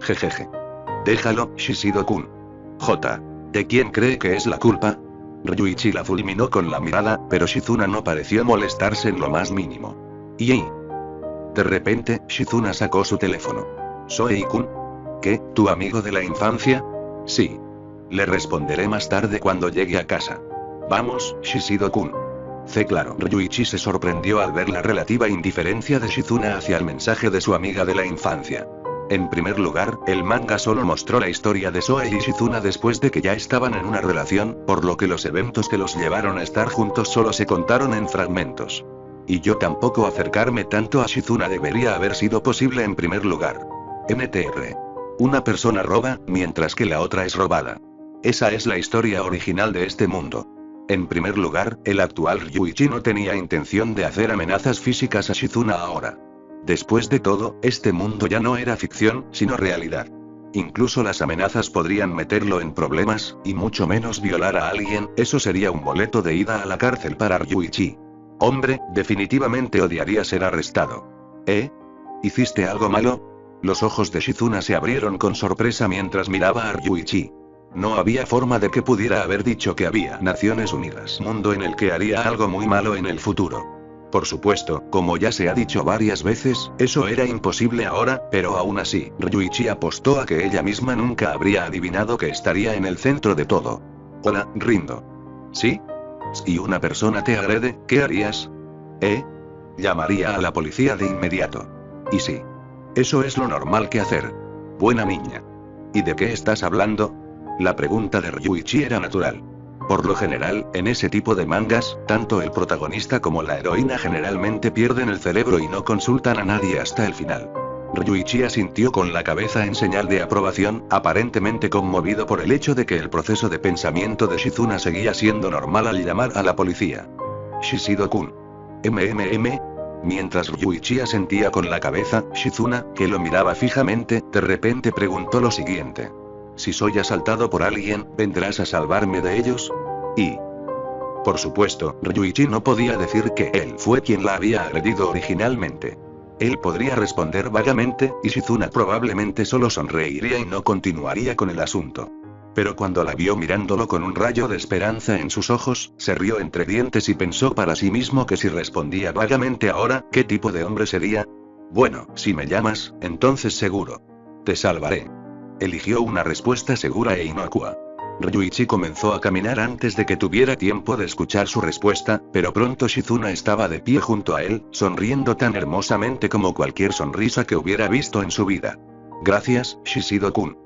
Jejeje. Déjalo, Shishido-kun. ¿De quién cree que es la culpa? Ryuichi la fulminó con la mirada, pero Shizuna no pareció molestarse en lo más mínimo. Y de repente, Shizuna sacó su teléfono. ¿Soei-kun? ¿Qué, tu amigo de la infancia? Sí. Le responderé más tarde cuando llegue a casa. Vamos, Shishido-kun. Claro. Ryuichi se sorprendió al ver la relativa indiferencia de Shizuna hacia el mensaje de su amiga de la infancia. En primer lugar, el manga solo mostró la historia de Soei y Shizuna después de que ya estaban en una relación, por lo que los eventos que los llevaron a estar juntos solo se contaron en fragmentos. Y yo tampoco acercarme tanto a Shizuna debería haber sido posible en primer lugar. NTR. Una persona roba, mientras que la otra es robada. Esa es la historia original de este mundo. En primer lugar, el actual Ryuichi no tenía intención de hacer amenazas físicas a Shizuna ahora. Después de todo, este mundo ya no era ficción, sino realidad. Incluso las amenazas podrían meterlo en problemas, y mucho menos violar a alguien, eso sería un boleto de ida a la cárcel para Ryuichi. Hombre, definitivamente odiaría ser arrestado. ¿Hiciste algo malo? Los ojos de Shizuna se abrieron con sorpresa mientras miraba a Ryuichi. No había forma de que pudiera haber dicho que había Naciones Unidas, mundo en el que haría algo muy malo en el futuro. Por supuesto, como ya se ha dicho varias veces, eso era imposible ahora, pero aún así, Ryuichi apostó a que ella misma nunca habría adivinado que estaría en el centro de todo. Hola, Rindo. ¿Sí? Si una persona te agrede, ¿qué harías? Llamaría a la policía de inmediato. Y sí. Eso es lo normal que hacer. Buena niña. ¿Y de qué estás hablando? La pregunta de Ryuichi era natural. Por lo general, en ese tipo de mangas, tanto el protagonista como la heroína generalmente pierden el cerebro y no consultan a nadie hasta el final. Ryuichi asintió con la cabeza en señal de aprobación, aparentemente conmovido por el hecho de que el proceso de pensamiento de Shizuna seguía siendo normal al llamar a la policía. Shishido-kun. Mientras Ryuichi asentía con la cabeza, Shizuna, que lo miraba fijamente, de repente preguntó lo siguiente. Si soy asaltado por alguien, ¿vendrás a salvarme de ellos? Y... Por supuesto, Ryuichi no podía decir que él fue quien la había agredido originalmente. Él podría responder vagamente, y Shizuna probablemente solo sonreiría y no continuaría con el asunto. Pero cuando la vio mirándolo con un rayo de esperanza en sus ojos, se rió entre dientes y pensó para sí mismo que si respondía vagamente ahora, ¿qué tipo de hombre sería? Bueno, si me llamas, entonces seguro. Te salvaré. Eligió una respuesta segura e inocua. Ryuichi comenzó a caminar antes de que tuviera tiempo de escuchar su respuesta, pero pronto Shizuna estaba de pie junto a él, sonriendo tan hermosamente como cualquier sonrisa que hubiera visto en su vida. Gracias, Shishido-kun.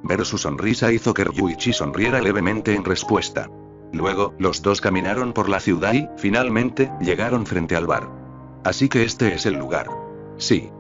Ver su sonrisa hizo que Ryuichi sonriera levemente en respuesta. Luego, los dos caminaron por la ciudad y, finalmente, llegaron frente al bar. Así que este es el lugar. Sí.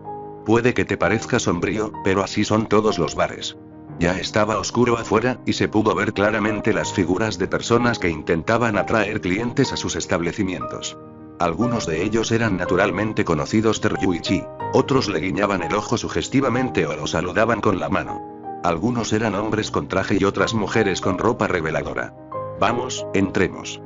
Puede que te parezca sombrío, pero así son todos los bares. Ya estaba oscuro afuera, y se pudo ver claramente las figuras de personas que intentaban atraer clientes a sus establecimientos. Algunos de ellos eran naturalmente conocidos de Ryuichi, otros le guiñaban el ojo sugestivamente o lo saludaban con la mano. Algunos eran hombres con traje y otras mujeres con ropa reveladora. Vamos, entremos.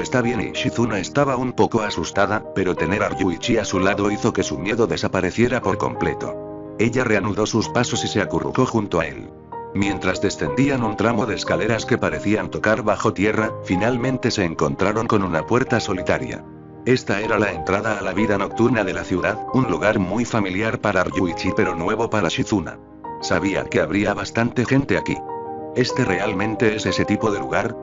Está bien y Shizuna estaba un poco asustada, pero tener a Ryuichi a su lado hizo que su miedo desapareciera por completo. Ella reanudó sus pasos y se acurrucó junto a él. Mientras descendían un tramo de escaleras que parecían tocar bajo tierra, finalmente se encontraron con una puerta solitaria. Esta era la entrada a la vida nocturna de la ciudad, un lugar muy familiar para Ryuichi pero nuevo para Shizuna. Sabía que habría bastante gente aquí. Este realmente es ese tipo de lugar,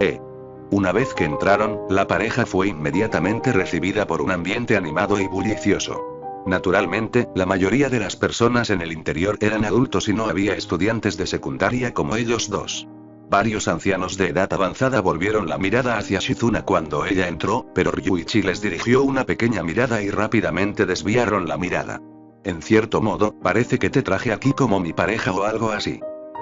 Una vez que entraron, la pareja fue inmediatamente recibida por un ambiente animado y bullicioso. Naturalmente, la mayoría de las personas en el interior eran adultos y no había estudiantes de secundaria como ellos dos. Varios ancianos de edad avanzada volvieron la mirada hacia Shizuna cuando ella entró, pero Ryuichi les dirigió una pequeña mirada y rápidamente desviaron la mirada. En cierto modo, parece que te traje aquí como mi pareja o algo así.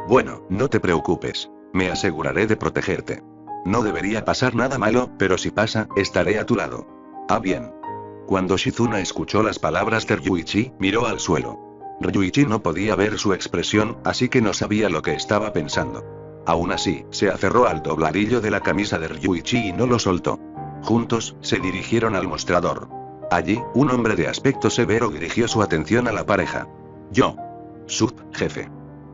Bueno, no te preocupes. Me aseguraré de protegerte. No debería pasar nada malo, pero si pasa, estaré a tu lado. Ah, bien. Cuando Shizuna escuchó las palabras de Ryuichi, miró al suelo. Ryuichi no podía ver su expresión, así que no sabía lo que estaba pensando. Aún así, se aferró al dobladillo de la camisa de Ryuichi y no lo soltó. Juntos, se dirigieron al mostrador. Allí, un hombre de aspecto severo dirigió su atención a la pareja. Yo. Jefe.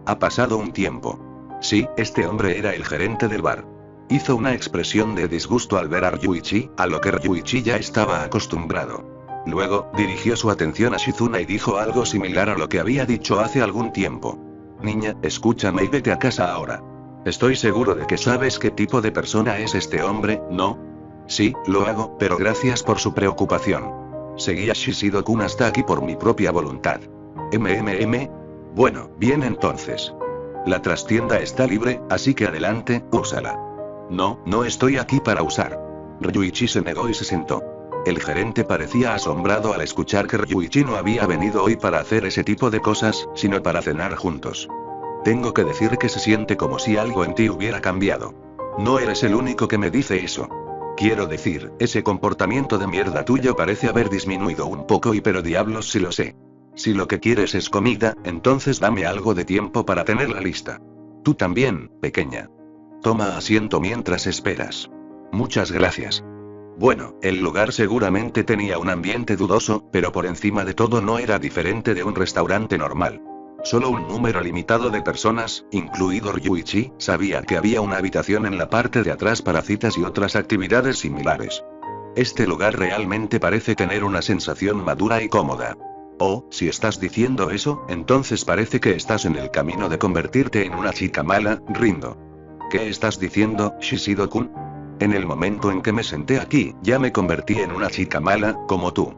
Ha pasado un tiempo. Sí, este hombre era el gerente del bar. Hizo una expresión de disgusto al ver a Ryuichi, a lo que Ryuichi ya estaba acostumbrado. Luego, dirigió su atención a Shizuna y dijo algo similar a lo que había dicho hace algún tiempo. Niña, escúchame y vete a casa ahora. Estoy seguro de que sabes qué tipo de persona es este hombre, ¿no? Sí, lo hago, pero gracias por su preocupación. Seguí a Shishido-kun hasta aquí por mi propia voluntad. Bueno, bien entonces. La trastienda está libre, así que adelante, úsala. No, no estoy aquí para usar. Ryuichi se negó y se sentó. El gerente parecía asombrado al escuchar que Ryuichi no había venido hoy para hacer ese tipo de cosas, sino para cenar juntos. Tengo que decir que se siente como si algo en ti hubiera cambiado. No eres el único que me dice eso. Quiero decir, ese comportamiento de mierda tuyo parece haber disminuido un poco pero diablos si lo sé. Si lo que quieres es comida, entonces dame algo de tiempo para tenerla lista. Tú también, pequeña. Toma asiento mientras esperas. Muchas gracias. Bueno, el lugar seguramente tenía un ambiente dudoso, pero por encima de todo no era diferente de un restaurante normal. Solo un número limitado de personas, incluido Ryuichi, sabía que había una habitación en la parte de atrás para citas y otras actividades similares. Este lugar realmente parece tener una sensación madura y cómoda. Oh, si estás diciendo eso, entonces parece que estás en el camino de convertirte en una chica mala, Rindo. ¿Qué estás diciendo, Shishido-kun? En el momento en que me senté aquí, ya me convertí en una chica mala, como tú.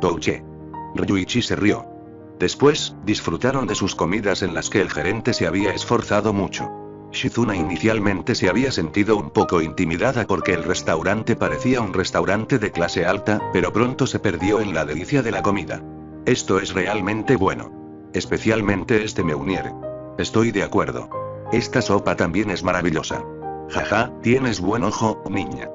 Touché. Ryuichi se rió. Después, disfrutaron de sus comidas en las que el gerente se había esforzado mucho. Shizuna inicialmente se había sentido un poco intimidada porque el restaurante parecía un restaurante de clase alta, pero pronto se perdió en la delicia de la comida. Esto es realmente bueno. Especialmente este meuniere. Estoy de acuerdo. Esta sopa también es maravillosa. Jaja, tienes buen ojo, niña.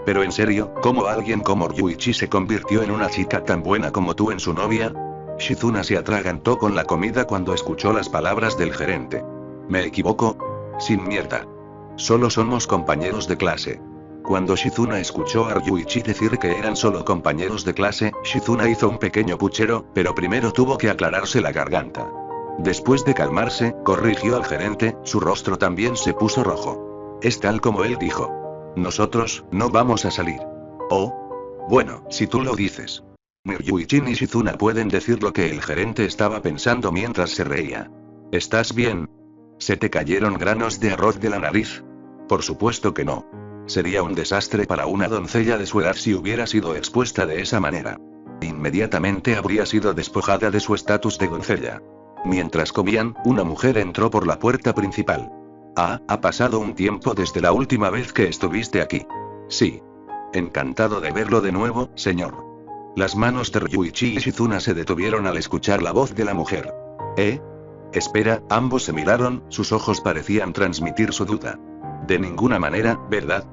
Pero en serio, ¿cómo alguien como Ryuichi se convirtió en una chica tan buena como tú en su novia? Shizuna se atragantó con la comida cuando escuchó las palabras del gerente. ¿Me equivoco? Sin mierda. Solo somos compañeros de clase. Cuando Shizuna escuchó a Ryuichi decir que eran solo compañeros de clase, Shizuna hizo un pequeño puchero, pero primero tuvo que aclararse la garganta. Después de calmarse, corrigió al gerente, su rostro también se puso rojo. Es tal como él dijo. Nosotros, no vamos a salir. Oh. Bueno, si tú lo dices. Ni Ryuichi ni Shizuna pueden decir lo que el gerente estaba pensando mientras se reía. ¿Estás bien? ¿Se te cayeron granos de arroz de la nariz? Por supuesto que no. Sería un desastre para una doncella de su edad si hubiera sido expuesta de esa manera. Inmediatamente habría sido despojada de su estatus de doncella. Mientras comían, una mujer entró por la puerta principal. Ha pasado un tiempo desde la última vez que estuviste aquí. Sí. Encantado de verlo de nuevo, señor. Las manos de Ryuichi y Shizuna se detuvieron al escuchar la voz de la mujer. Espera, ambos se miraron, sus ojos parecían transmitir su duda. De ninguna manera, ¿verdad?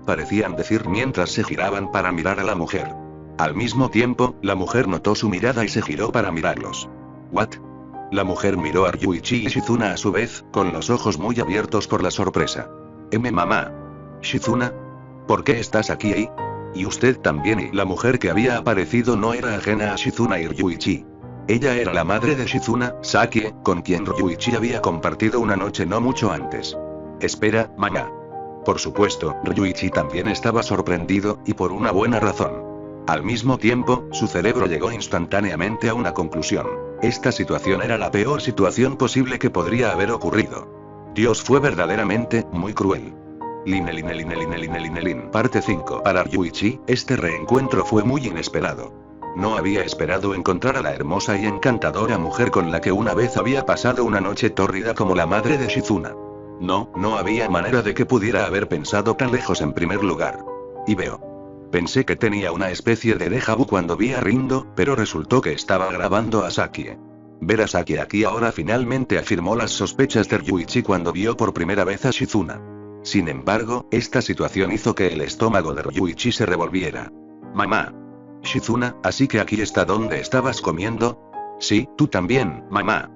Parecían decir mientras se giraban para mirar a la mujer. Al mismo tiempo, la mujer notó su mirada y se giró para mirarlos. ¿What? La mujer miró a Ryuichi y Shizuna a su vez, con los ojos muy abiertos por la sorpresa. Mamá. Shizuna. ¿Por qué estás aquí? Y usted también. Y la mujer que había aparecido no era ajena a Shizuna y Ryuichi. Ella era la madre de Shizuna, Sakie, con quien Ryuichi había compartido una noche no mucho antes. Espera, mamá. Por supuesto, Ryuichi también estaba sorprendido, y por una buena razón. Al mismo tiempo, su cerebro llegó instantáneamente a una conclusión. Esta situación era la peor situación posible que podría haber ocurrido. Dios fue verdaderamente, muy cruel. Parte 5. Para Ryuichi, este reencuentro fue muy inesperado. No había esperado encontrar a la hermosa y encantadora mujer con la que una vez había pasado una noche tórrida como la madre de Shizuna. No había manera de que pudiera haber pensado tan lejos en primer lugar. Y veo. Pensé que tenía una especie de déjà vu cuando vi a Rindo, pero resultó que estaba grabando a Sakie. Ver a Sakie aquí ahora finalmente afirmó las sospechas de Ryuichi cuando vio por primera vez a Shizuna. Sin embargo, esta situación hizo que el estómago de Ryuichi se revolviera. Mamá. Shizuna, así que aquí está donde estabas comiendo. Sí, tú también, mamá.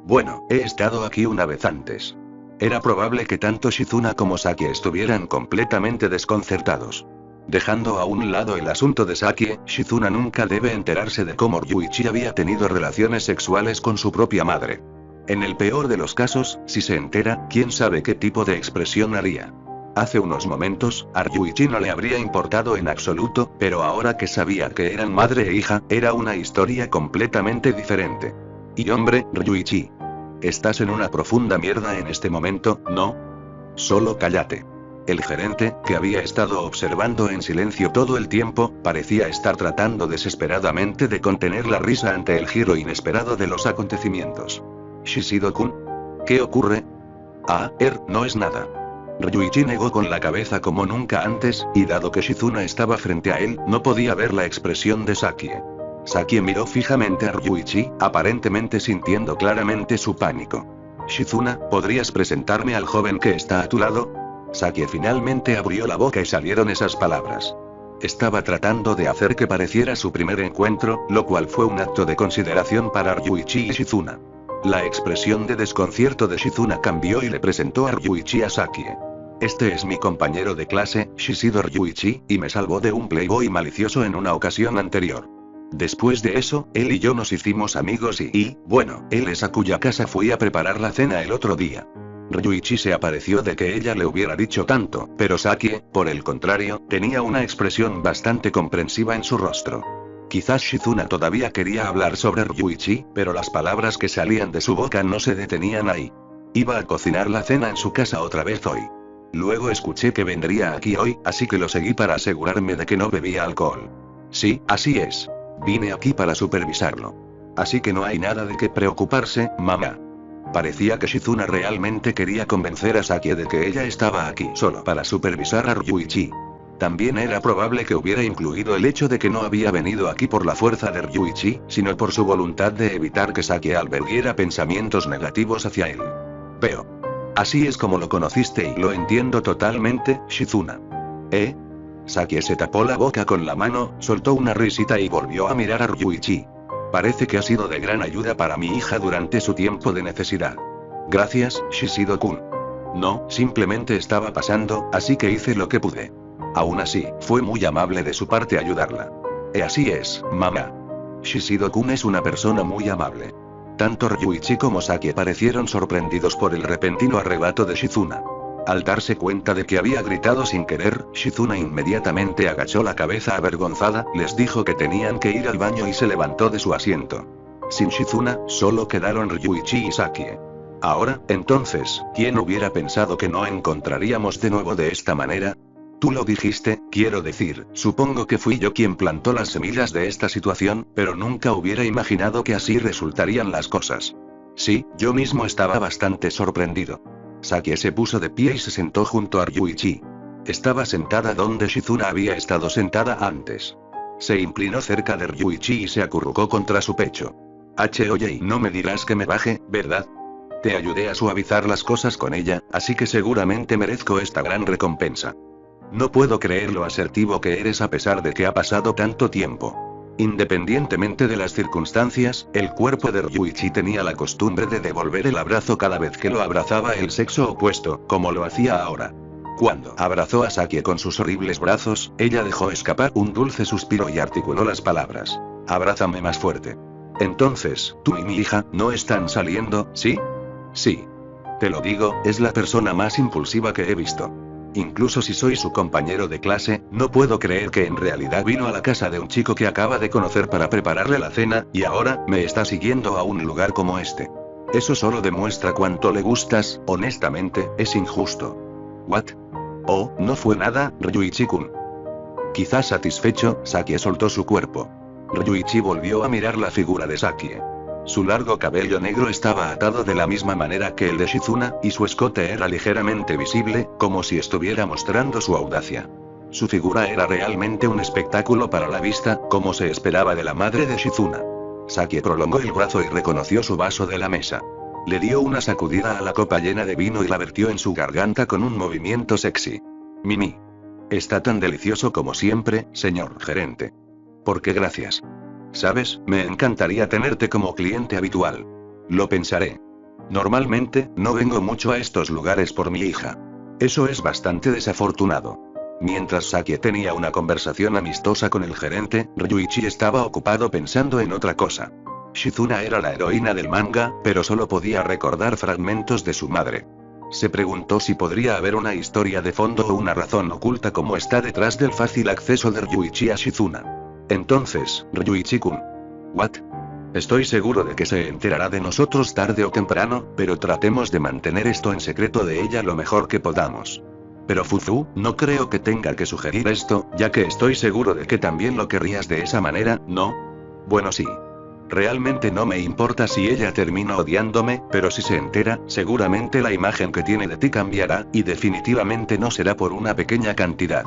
Bueno, he estado aquí una vez antes. Era probable que tanto Shizuna como Sakie estuvieran completamente desconcertados. Dejando a un lado el asunto de Sakie, Shizuna nunca debe enterarse de cómo Ryuichi había tenido relaciones sexuales con su propia madre. En el peor de los casos, si se entera, quién sabe qué tipo de expresión haría. Hace unos momentos, a Ryuichi no le habría importado en absoluto, pero ahora que sabía que eran madre e hija, era una historia completamente diferente. Y hombre, Ryuichi. Estás en una profunda mierda en este momento, ¿no? Solo cállate. El gerente, que había estado observando en silencio todo el tiempo, parecía estar tratando desesperadamente de contener la risa ante el giro inesperado de los acontecimientos. Shishido-kun. ¿Qué ocurre? No es nada. Ryuichi negó con la cabeza como nunca antes, y dado que Shizuna estaba frente a él, no podía ver la expresión de Sakie. Sakie miró fijamente a Ryuichi, aparentemente sintiendo claramente su pánico. Shizuna, ¿podrías presentarme al joven que está a tu lado? Sakie finalmente abrió la boca y salieron esas palabras. Estaba tratando de hacer que pareciera su primer encuentro, lo cual fue un acto de consideración para Ryuichi y Shizuna. La expresión de desconcierto de Shizuna cambió y le presentó a Ryuichi a Sakie. Este es mi compañero de clase, Shishido Ryuichi, y me salvó de un playboy malicioso en una ocasión anterior. Después de eso, él y yo nos hicimos amigos bueno, él es a cuya casa fui a preparar la cena el otro día. Ryuichi se apareció de que ella le hubiera dicho tanto, pero Sakie, por el contrario, tenía una expresión bastante comprensiva en su rostro. Quizás Shizuna todavía quería hablar sobre Ryuichi, pero las palabras que salían de su boca no se detenían ahí. Iba a cocinar la cena en su casa otra vez hoy. Luego escuché que vendría aquí hoy, así que lo seguí para asegurarme de que no bebía alcohol. Sí, así es. Vine aquí para supervisarlo. Así que no hay nada de qué preocuparse, mamá. Parecía que Shizuna realmente quería convencer a Sakie de que ella estaba aquí solo para supervisar a Ryuichi. También era probable que hubiera incluido el hecho de que no había venido aquí por la fuerza de Ryuichi, sino por su voluntad de evitar que Sakie alberguiera pensamientos negativos hacia él. Veo. Así es como lo conociste y lo entiendo totalmente, Shizuna. Sakie se tapó la boca con la mano, soltó una risita y volvió a mirar a Ryuichi. Parece que ha sido de gran ayuda para mi hija durante su tiempo de necesidad. Gracias, Shishido-kun. No, simplemente estaba pasando, así que hice lo que pude. Aún así, fue muy amable de su parte ayudarla. Así es, mamá. Shishido-kun es una persona muy amable. Tanto Ryuichi como Sakie parecieron sorprendidos por el repentino arrebato de Shizuna. Al darse cuenta de que había gritado sin querer, Shizuna inmediatamente agachó la cabeza avergonzada, les dijo que tenían que ir al baño y se levantó de su asiento. Sin Shizuna, solo quedaron Ryuichi y Sakie. Ahora, entonces, ¿quién hubiera pensado que no encontraríamos de nuevo de esta manera? Tú lo dijiste, quiero decir, supongo que fui yo quien plantó las semillas de esta situación, pero nunca hubiera imaginado que así resultarían las cosas. Sí, yo mismo estaba bastante sorprendido. Sakie se puso de pie y se sentó junto a Ryuichi. Estaba sentada donde Shizuna había estado sentada antes. Se inclinó cerca de Ryuichi y se acurrucó contra su pecho. Oye, no me dirás que me baje, ¿verdad? Te ayudé a suavizar las cosas con ella, así que seguramente merezco esta gran recompensa. No puedo creer lo asertivo que eres a pesar de que ha pasado tanto tiempo. Independientemente de las circunstancias, el cuerpo de Ryuichi tenía la costumbre de devolver el abrazo cada vez que lo abrazaba el sexo opuesto, como lo hacía ahora. Cuando abrazó a Sakie con sus horribles brazos, ella dejó escapar un dulce suspiro y articuló las palabras. Abrázame más fuerte. Entonces, tú y mi hija, ¿no están saliendo, sí? Sí. Te lo digo, es la persona más impulsiva que he visto. Incluso si soy su compañero de clase, no puedo creer que en realidad vino a la casa de un chico que acaba de conocer para prepararle la cena, y ahora, me está siguiendo a un lugar como este. Eso solo demuestra cuánto le gustas, honestamente, es injusto. ¿What? Oh, no fue nada, Ryuichi-kun. Quizás satisfecho, Sakie soltó su cuerpo. Ryuichi volvió a mirar la figura de Sakie. Su largo cabello negro estaba atado de la misma manera que el de Shizuna, y su escote era ligeramente visible, como si estuviera mostrando su audacia. Su figura era realmente un espectáculo para la vista, como se esperaba de la madre de Shizuna. Sakie prolongó el brazo y reconoció su vaso de la mesa. Le dio una sacudida a la copa llena de vino y la vertió en su garganta con un movimiento sexy. Mimi. Está tan delicioso como siempre, señor gerente. ¿Por qué gracias? ¿Sabes? Me encantaría tenerte como cliente habitual. Lo pensaré. Normalmente, no vengo mucho a estos lugares por mi hija. Eso es bastante desafortunado. Mientras Sakie tenía una conversación amistosa con el gerente, Ryuichi estaba ocupado pensando en otra cosa. Shizuna era la heroína del manga, pero solo podía recordar fragmentos de su madre. Se preguntó si podría haber una historia de fondo o una razón oculta como está detrás del fácil acceso de Ryuichi a Shizuna. Entonces, Ryuichi-kun. ¿What? Estoy seguro de que se enterará de nosotros tarde o temprano, pero tratemos de mantener esto en secreto de ella lo mejor que podamos. Pero Fuzu, no creo que tenga que sugerir esto, ya que estoy seguro de que también lo querrías de esa manera, ¿no? Bueno, sí. Realmente no me importa si ella termina odiándome, pero si se entera, seguramente la imagen que tiene de ti cambiará, y definitivamente no será por una pequeña cantidad.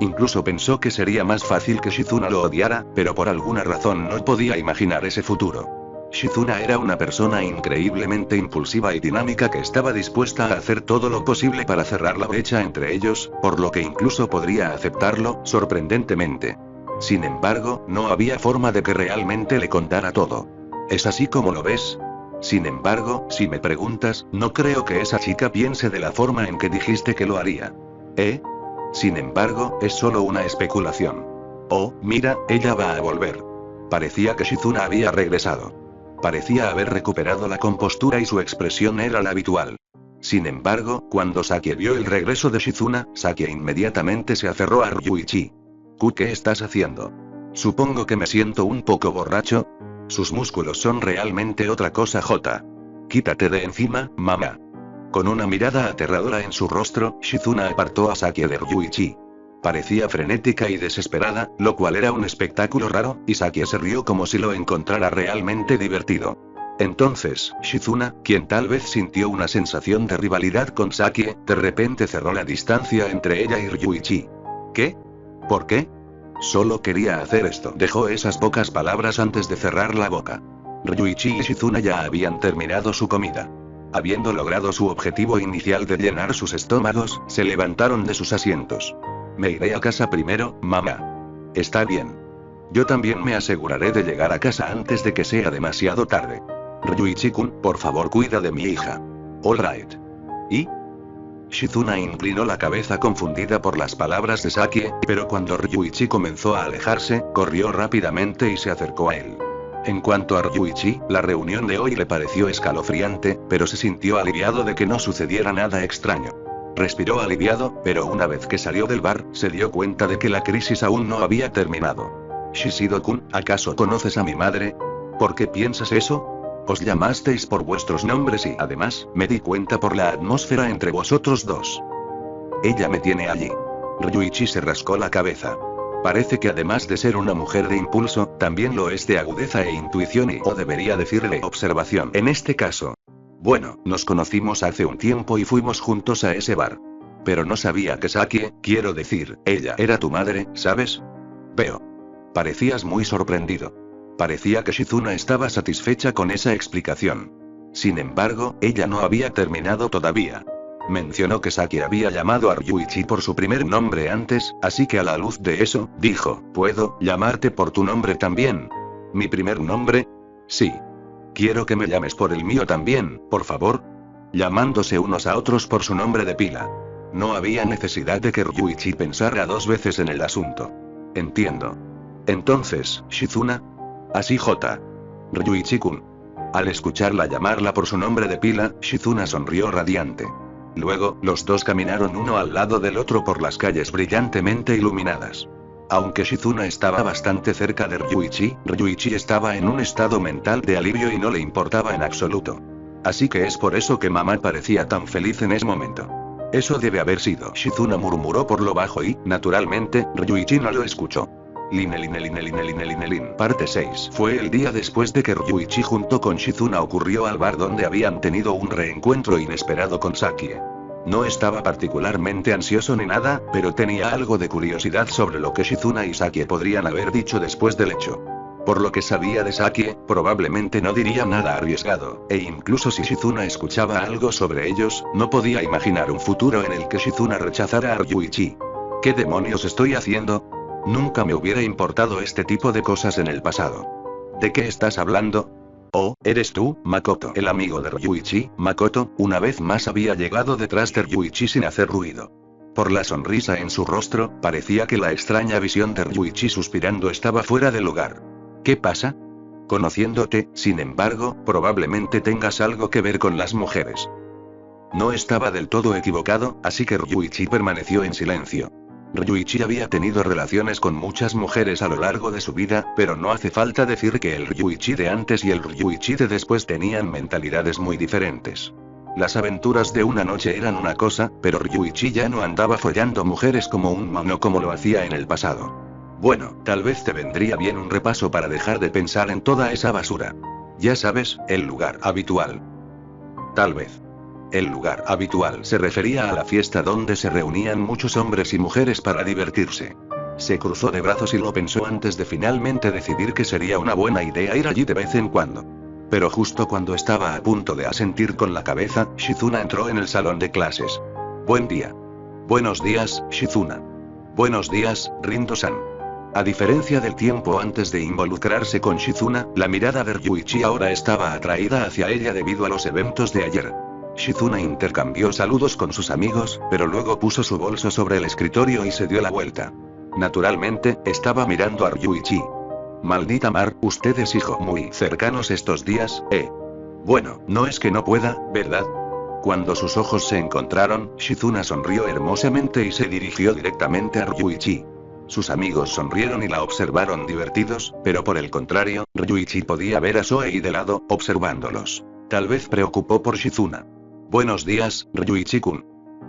Incluso pensó que sería más fácil que Shizuna lo odiara, pero por alguna razón no podía imaginar ese futuro. Shizuna era una persona increíblemente impulsiva y dinámica que estaba dispuesta a hacer todo lo posible para cerrar la brecha entre ellos, por lo que incluso podría aceptarlo, sorprendentemente. Sin embargo, no había forma de que realmente le contara todo. ¿Es así como lo ves? Sin embargo, si me preguntas, no creo que esa chica piense de la forma en que dijiste que lo haría. ¿Eh? Sin embargo, es solo una especulación. Oh, mira, ella va a volver. Parecía que Shizuna había regresado. Parecía haber recuperado la compostura y su expresión era la habitual. Sin embargo, cuando Sakie vio el regreso de Shizuna, Sakie inmediatamente se aferró a Ryuichi. ¿Qué estás haciendo? Supongo que me siento un poco borracho. Sus músculos son realmente otra cosa, J. Quítate de encima, mamá. Con una mirada aterradora en su rostro, Shizuna apartó a Sakie de Ryuichi. Parecía frenética y desesperada, lo cual era un espectáculo raro, y Sakie se rió como si lo encontrara realmente divertido. Entonces, Shizuna, quien tal vez sintió una sensación de rivalidad con Sakie, de repente cerró la distancia entre ella y Ryuichi. ¿Qué? ¿Por qué? Solo quería hacer esto. Dejó esas pocas palabras antes de cerrar la boca. Ryuichi y Shizuna ya habían terminado su comida. Habiendo logrado su objetivo inicial de llenar sus estómagos, se levantaron de sus asientos. Me iré a casa primero, mamá. Está bien. Yo también me aseguraré de llegar a casa antes de que sea demasiado tarde. Ryuichi-kun, por favor cuida de mi hija. All right. ¿Y? Shizuna inclinó la cabeza confundida por las palabras de Sakie, pero cuando Ryuichi comenzó a alejarse, corrió rápidamente y se acercó a él. En cuanto a Ryuichi, la reunión de hoy le pareció escalofriante, pero se sintió aliviado de que no sucediera nada extraño. Respiró aliviado, pero una vez que salió del bar, se dio cuenta de que la crisis aún no había terminado. Shishido-kun, ¿acaso conoces a mi madre? ¿Por qué piensas eso? Os llamasteis por vuestros nombres y, además, me di cuenta por la atmósfera entre vosotros dos. Ella me tiene allí. Ryuichi se rascó la cabeza. Parece que además de ser una mujer de impulso, también lo es de agudeza e intuición o debería decirle observación en este caso. Bueno, nos conocimos hace un tiempo y fuimos juntos a ese bar. Pero no sabía que Sakie, quiero decir, ella era tu madre, ¿sabes? Veo. Parecías muy sorprendido. Parecía que Shizuna estaba satisfecha con esa explicación. Sin embargo, ella no había terminado todavía. Mencionó que Sakie había llamado a Ryuichi por su primer nombre antes, así que a la luz de eso, dijo, ¿puedo llamarte por tu nombre también? ¿Mi primer nombre? Sí. Quiero que me llames por el mío también, por favor. Llamándose unos a otros por su nombre de pila. No había necesidad de que Ryuichi pensara dos veces en el asunto. Entiendo. Entonces, Shizuna. Así J. Ryuichi-kun. Al escucharla llamarla por su nombre de pila, Shizuna sonrió radiante. Luego, los dos caminaron uno al lado del otro por las calles brillantemente iluminadas. Aunque Shizuna estaba bastante cerca de Ryuichi, Ryuichi estaba en un estado mental de alivio y no le importaba en absoluto. Así que es por eso que mamá parecía tan feliz en ese momento. Eso debe haber sido. Shizuna murmuró por lo bajo y, naturalmente, Ryuichi no lo escuchó. Line. Parte 6. Fue el día después de que Ryuichi junto con Shizuna ocurrió al bar donde habían tenido un reencuentro inesperado con Sakie. No estaba particularmente ansioso ni nada, pero tenía algo de curiosidad sobre lo que Shizuna y Sakie podrían haber dicho después del hecho. Por lo que sabía de Sakie, probablemente no diría nada arriesgado, e incluso si Shizuna escuchaba algo sobre ellos, no podía imaginar un futuro en el que Shizuna rechazara a Ryuichi. ¿Qué demonios estoy haciendo? Nunca me hubiera importado este tipo de cosas en el pasado. ¿De qué estás hablando? Oh, ¿eres tú, Makoto, el amigo de Ryuichi? Makoto, una vez más había llegado detrás de Ryuichi sin hacer ruido. Por la sonrisa en su rostro, parecía que la extraña visión de Ryuichi suspirando estaba fuera de lugar. ¿Qué pasa? Conociéndote, sin embargo, probablemente tengas algo que ver con las mujeres. No estaba del todo equivocado, así que Ryuichi permaneció en silencio. Ryuichi había tenido relaciones con muchas mujeres a lo largo de su vida, pero no hace falta decir que el Ryuichi de antes y el Ryuichi de después tenían mentalidades muy diferentes. Las aventuras de una noche eran una cosa, pero Ryuichi ya no andaba follando mujeres como un mono como lo hacía en el pasado. Bueno, tal vez te vendría bien un repaso para dejar de pensar en toda esa basura. Ya sabes, el lugar habitual. Tal vez. El lugar habitual se refería a la fiesta donde se reunían muchos hombres y mujeres para divertirse. Se cruzó de brazos y lo pensó antes de finalmente decidir que sería una buena idea ir allí de vez en cuando. Pero justo cuando estaba a punto de asentir con la cabeza, Shizuna entró en el salón de clases. Buen día. Buenos días, Shizuna. Buenos días, Rindo-san. A diferencia del tiempo antes de involucrarse con Shizuna, la mirada de Ryuichi ahora estaba atraída hacia ella debido a los eventos de ayer. Shizuna intercambió saludos con sus amigos, pero luego puso su bolso sobre el escritorio y se dio la vuelta. Naturalmente, estaba mirando a Ryuichi. Maldita Mar, usted es hijo muy cercanos estos días, ¿eh? Bueno, no es que no pueda, ¿verdad? Cuando sus ojos se encontraron, Shizuna sonrió hermosamente y se dirigió directamente a Ryuichi. Sus amigos sonrieron y la observaron divertidos, pero por el contrario, Ryuichi podía ver a Soei de lado, observándolos. Tal vez preocupó por Shizuna. Buenos días, Ryuichi-kun.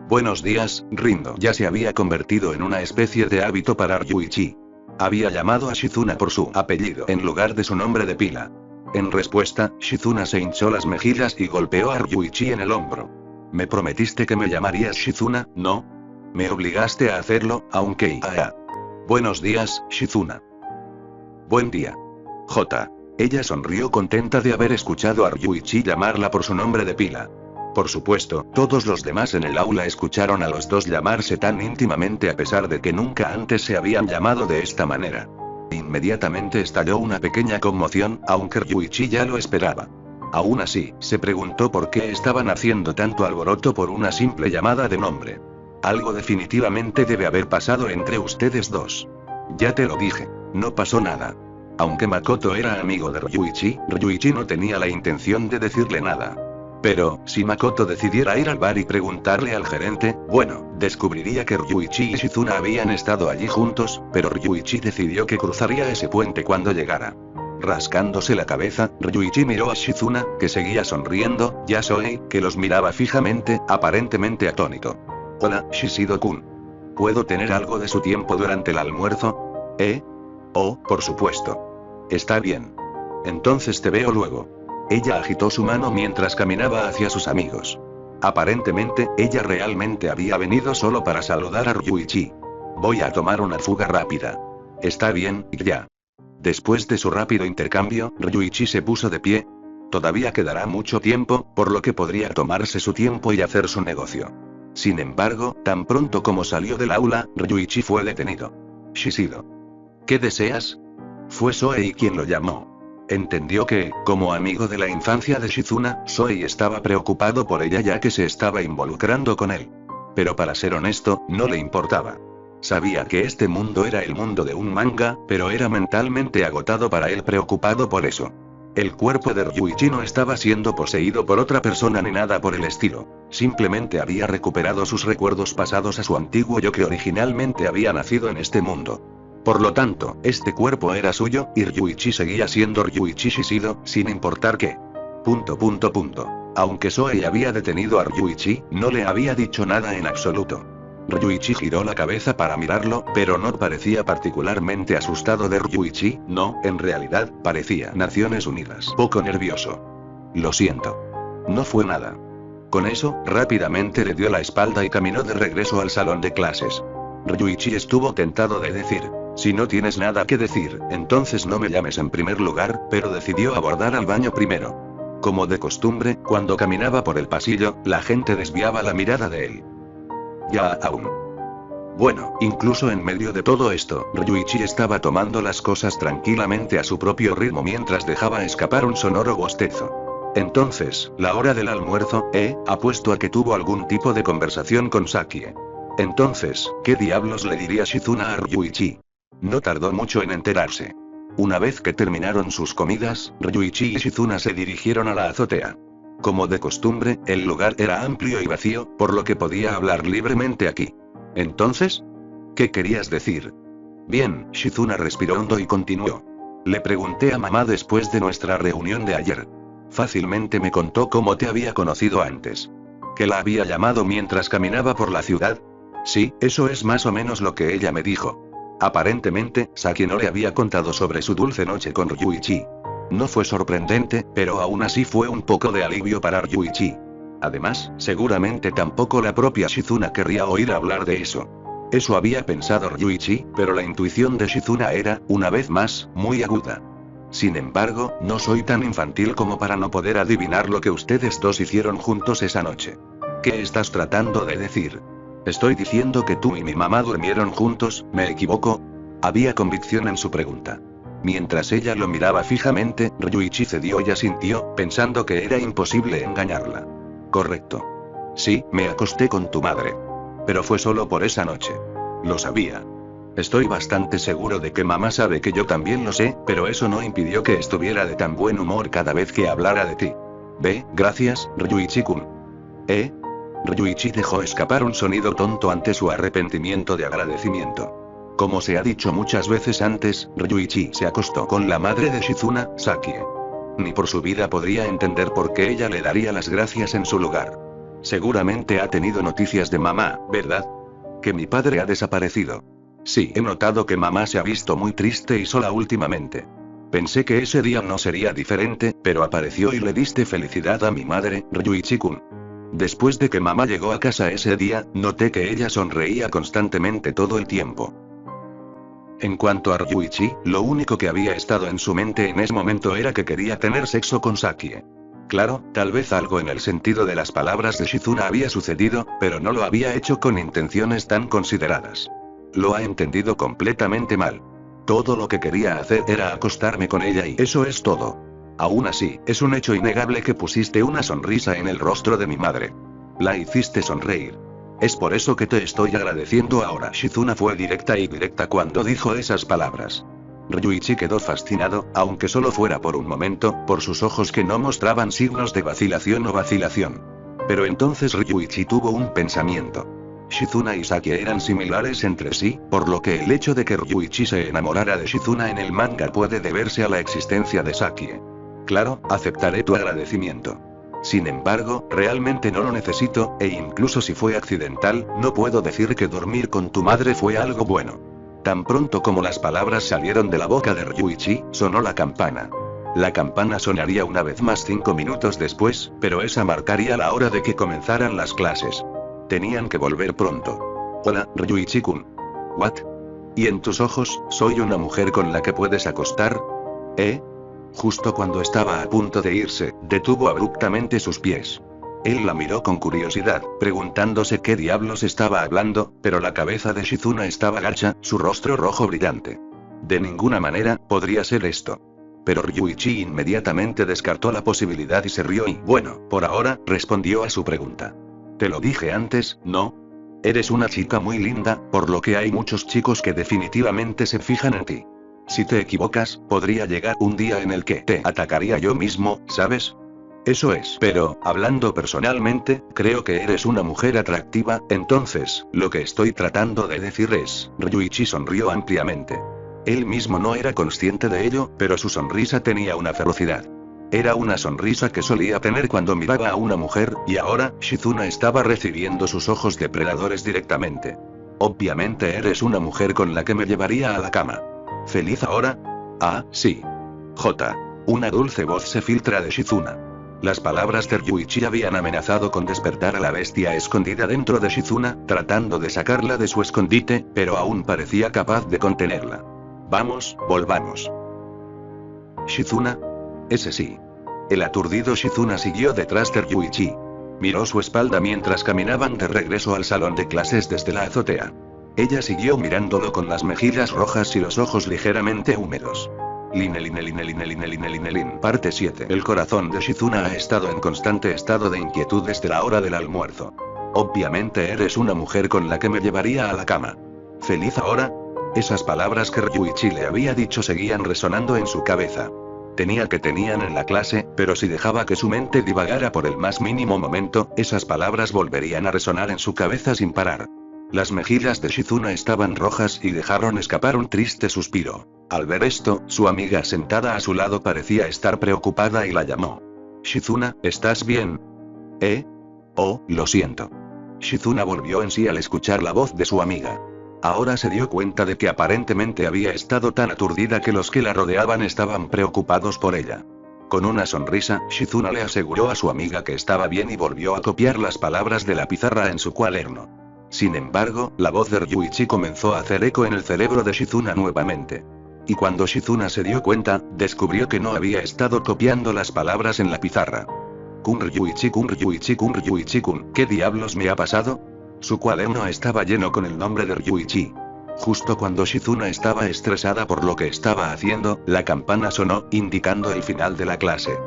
Buenos días, Rindo. Ya se había convertido en una especie de hábito para Ryuichi. Había llamado a Shizuna por su apellido en lugar de su nombre de pila. En respuesta, Shizuna se hinchó las mejillas y golpeó a Ryuichi en el hombro. Me prometiste que me llamarías Shizuna, ¿no? Me obligaste a hacerlo, aunque... Buenos días, Shizuna. Buen día. J. Ella sonrió contenta de haber escuchado a Ryuichi llamarla por su nombre de pila. Por supuesto, todos los demás en el aula escucharon a los dos llamarse tan íntimamente a pesar de que nunca antes se habían llamado de esta manera. Inmediatamente estalló una pequeña conmoción, aunque Ryuichi ya lo esperaba. Aún así, se preguntó por qué estaban haciendo tanto alboroto por una simple llamada de nombre. Algo definitivamente debe haber pasado entre ustedes dos. Ya te lo dije, no pasó nada. Aunque Makoto era amigo de Ryuichi, Ryuichi no tenía la intención de decirle nada. Pero, si Makoto decidiera ir al bar y preguntarle al gerente, bueno, descubriría que Ryuichi y Shizuna habían estado allí juntos, pero Ryuichi decidió que cruzaría ese puente cuando llegara. Rascándose la cabeza, Ryuichi miró a Shizuna, que seguía sonriendo, y a Soei, que los miraba fijamente, aparentemente atónito. Hola, Shishido-kun. ¿Puedo tener algo de su tiempo durante el almuerzo? ¿Eh? Oh, por supuesto. Está bien. Entonces te veo luego. Ella agitó su mano mientras caminaba hacia sus amigos. Aparentemente, ella realmente había venido solo para saludar a Ryuichi. Voy a tomar una fuga rápida. Está bien, ya. Después de su rápido intercambio, Ryuichi se puso de pie. Todavía quedará mucho tiempo, por lo que podría tomarse su tiempo y hacer su negocio. Sin embargo, tan pronto como salió del aula, Ryuichi fue detenido. Shishido. ¿Qué deseas? Fue Soei quien lo llamó. Entendió que, como amigo de la infancia de Shizuna, Soei estaba preocupado por ella ya que se estaba involucrando con él. Pero para ser honesto, no le importaba. Sabía que este mundo era el mundo de un manga, pero era mentalmente agotado para él preocupado por eso. El cuerpo de Ryuichi no estaba siendo poseído por otra persona ni nada por el estilo. Simplemente había recuperado sus recuerdos pasados a su antiguo yo que originalmente había nacido en este mundo. Por lo tanto, este cuerpo era suyo, y Ryuichi seguía siendo Ryuichi Shishido, sin importar qué. Aunque Soei había detenido a Ryuichi, no le había dicho nada en absoluto. Ryuichi giró la cabeza para mirarlo, pero no parecía particularmente asustado de Ryuichi, no, en realidad, parecía Naciones Unidas. Poco nervioso. Lo siento. No fue nada. Con eso, rápidamente le dio la espalda y caminó de regreso al salón de clases. Ryuichi estuvo tentado de decir, si no tienes nada que decir, entonces no me llames en primer lugar, pero decidió abordar al baño primero. Como de costumbre, cuando caminaba por el pasillo, la gente desviaba la mirada de él. Ya aún. Bueno, incluso en medio de todo esto, Ryuichi estaba tomando las cosas tranquilamente a su propio ritmo mientras dejaba escapar un sonoro bostezo. Entonces, la hora del almuerzo, apuesto a que tuvo algún tipo de conversación con Sakie. Entonces, ¿qué diablos le diría Shizuna a Ryuichi? No tardó mucho en enterarse. Una vez que terminaron sus comidas, Ryuichi y Shizuna se dirigieron a la azotea. Como de costumbre, el lugar era amplio y vacío, por lo que podía hablar libremente aquí. Entonces, ¿qué querías decir? Bien, Shizuna respiró hondo y continuó. Le pregunté a mamá después de nuestra reunión de ayer. Fácilmente me contó cómo te había conocido antes. Que la había llamado mientras caminaba por la ciudad. Sí, eso es más o menos lo que ella me dijo. Aparentemente, Saki no le había contado sobre su dulce noche con Ryuichi. No fue sorprendente, pero aún así fue un poco de alivio para Ryuichi. Además, seguramente tampoco la propia Shizuna querría oír hablar de eso. Eso había pensado Ryuichi, pero la intuición de Shizuna era, una vez más, muy aguda. Sin embargo, no soy tan infantil como para no poder adivinar lo que ustedes dos hicieron juntos esa noche. ¿Qué estás tratando de decir? Estoy diciendo que tú y mi mamá durmieron juntos, ¿me equivoco? Había convicción en su pregunta. Mientras ella lo miraba fijamente, Ryuichi cedió y asintió, pensando que era imposible engañarla. Correcto. Sí, me acosté con tu madre. Pero fue solo por esa noche. Lo sabía. Estoy bastante seguro de que mamá sabe que yo también lo sé, pero eso no impidió que estuviera de tan buen humor cada vez que hablara de ti. Gracias, Ryuichi-kun. Ryuichi dejó escapar un sonido tonto ante su arrepentimiento de agradecimiento. Como se ha dicho muchas veces antes, Ryuichi se acostó con la madre de Shizuna, Sakie. Ni por su vida podría entender por qué ella le daría las gracias en su lugar. Seguramente ha tenido noticias de mamá, ¿verdad? Que mi padre ha desaparecido. Sí, he notado que mamá se ha visto muy triste y sola últimamente. Pensé que ese día no sería diferente, pero apareció y le diste felicidad a mi madre, Ryuichi-kun. Después de que mamá llegó a casa ese día, noté que ella sonreía constantemente todo el tiempo. En cuanto a Ryuichi, lo único que había estado en su mente en ese momento era que quería tener sexo con Sakie. Claro, tal vez algo en el sentido de las palabras de Shizuna había sucedido, pero no lo había hecho con intenciones tan consideradas. Lo ha entendido completamente mal. Todo lo que quería hacer era acostarme con ella y eso es todo. Aún así, es un hecho innegable que pusiste una sonrisa en el rostro de mi madre. La hiciste sonreír. Es por eso que te estoy agradeciendo ahora. Shizuna fue directa cuando dijo esas palabras. Ryuichi quedó fascinado, aunque solo fuera por un momento, por sus ojos que no mostraban signos de vacilación o vacilación. Pero entonces Ryuichi tuvo un pensamiento. Shizuna y Sakie eran similares entre sí, por lo que el hecho de que Ryuichi se enamorara de Shizuna en el manga puede deberse a la existencia de Sakie. Claro, aceptaré tu agradecimiento. Sin embargo, realmente no lo necesito, e incluso si fue accidental, no puedo decir que dormir con tu madre fue algo bueno. Tan pronto como las palabras salieron de la boca de Ryuichi, sonó la campana. La campana sonaría una vez más 5 minutos después, pero esa marcaría la hora de que comenzaran las clases. Tenían que volver pronto. Hola, Ryuichi-kun. ¿What? ¿Y en tus ojos, soy una mujer con la que puedes acostar? Justo cuando estaba a punto de irse, detuvo abruptamente sus pies. Él la miró con curiosidad, preguntándose qué diablos estaba hablando, pero la cabeza de Shizuna estaba gacha, su rostro rojo brillante. De ninguna manera, podría ser esto. Pero Ryuichi inmediatamente descartó la posibilidad y se rió y, bueno, por ahora, respondió a su pregunta. Te lo dije antes, ¿no? Eres una chica muy linda, por lo que hay muchos chicos que definitivamente se fijan en ti. Si te equivocas, podría llegar un día en el que te atacaría yo mismo, ¿sabes? Eso es. Pero, hablando personalmente, creo que eres una mujer atractiva, entonces, lo que estoy tratando de decir es, Ryuichi sonrió ampliamente. Él mismo no era consciente de ello, pero su sonrisa tenía una ferocidad. Era una sonrisa que solía tener cuando miraba a una mujer, y ahora, Shizuna estaba recibiendo sus ojos depredadores directamente. Obviamente eres una mujer con la que me llevaría a la cama. ¿Feliz ahora? Ah, sí. Una dulce voz se filtra de Shizuna. Las palabras de Ryuichi habían amenazado con despertar a la bestia escondida dentro de Shizuna, tratando de sacarla de su escondite, pero aún parecía capaz de contenerla. Vamos, volvamos. Shizuna. Ese sí. El aturdido Shizuna siguió detrás de Ryuichi. Miró su espalda mientras caminaban de regreso al salón de clases desde la azotea. Ella siguió mirándolo con las mejillas rojas y los ojos ligeramente húmedos. Line. Parte 7. El corazón de Shizuna ha estado en constante estado de inquietud desde la hora del almuerzo. Obviamente eres una mujer con la que me llevaría a la cama. ¿Feliz ahora? Esas palabras que Ryuichi le había dicho seguían resonando en su cabeza. Tenían en la clase, pero si dejaba que su mente divagara por el más mínimo momento, esas palabras volverían a resonar en su cabeza sin parar. Las mejillas de Shizuna estaban rojas y dejaron escapar un triste suspiro. Al ver esto, su amiga sentada a su lado parecía estar preocupada y la llamó. Shizuna, ¿estás bien? Oh, lo siento. Shizuna volvió en sí al escuchar la voz de su amiga. Ahora se dio cuenta de que aparentemente había estado tan aturdida que los que la rodeaban estaban preocupados por ella. Con una sonrisa, Shizuna le aseguró a su amiga que estaba bien y volvió a copiar las palabras de la pizarra en su cuaderno. Sin embargo, la voz de Ryuichi comenzó a hacer eco en el cerebro de Shizuna nuevamente. Y cuando Shizuna se dio cuenta, descubrió que no había estado copiando las palabras en la pizarra. Ryuichi, ¿qué diablos me ha pasado? Su cuaderno estaba lleno con el nombre de Ryuichi. Justo cuando Shizuna estaba estresada por lo que estaba haciendo, la campana sonó, indicando el final de la clase.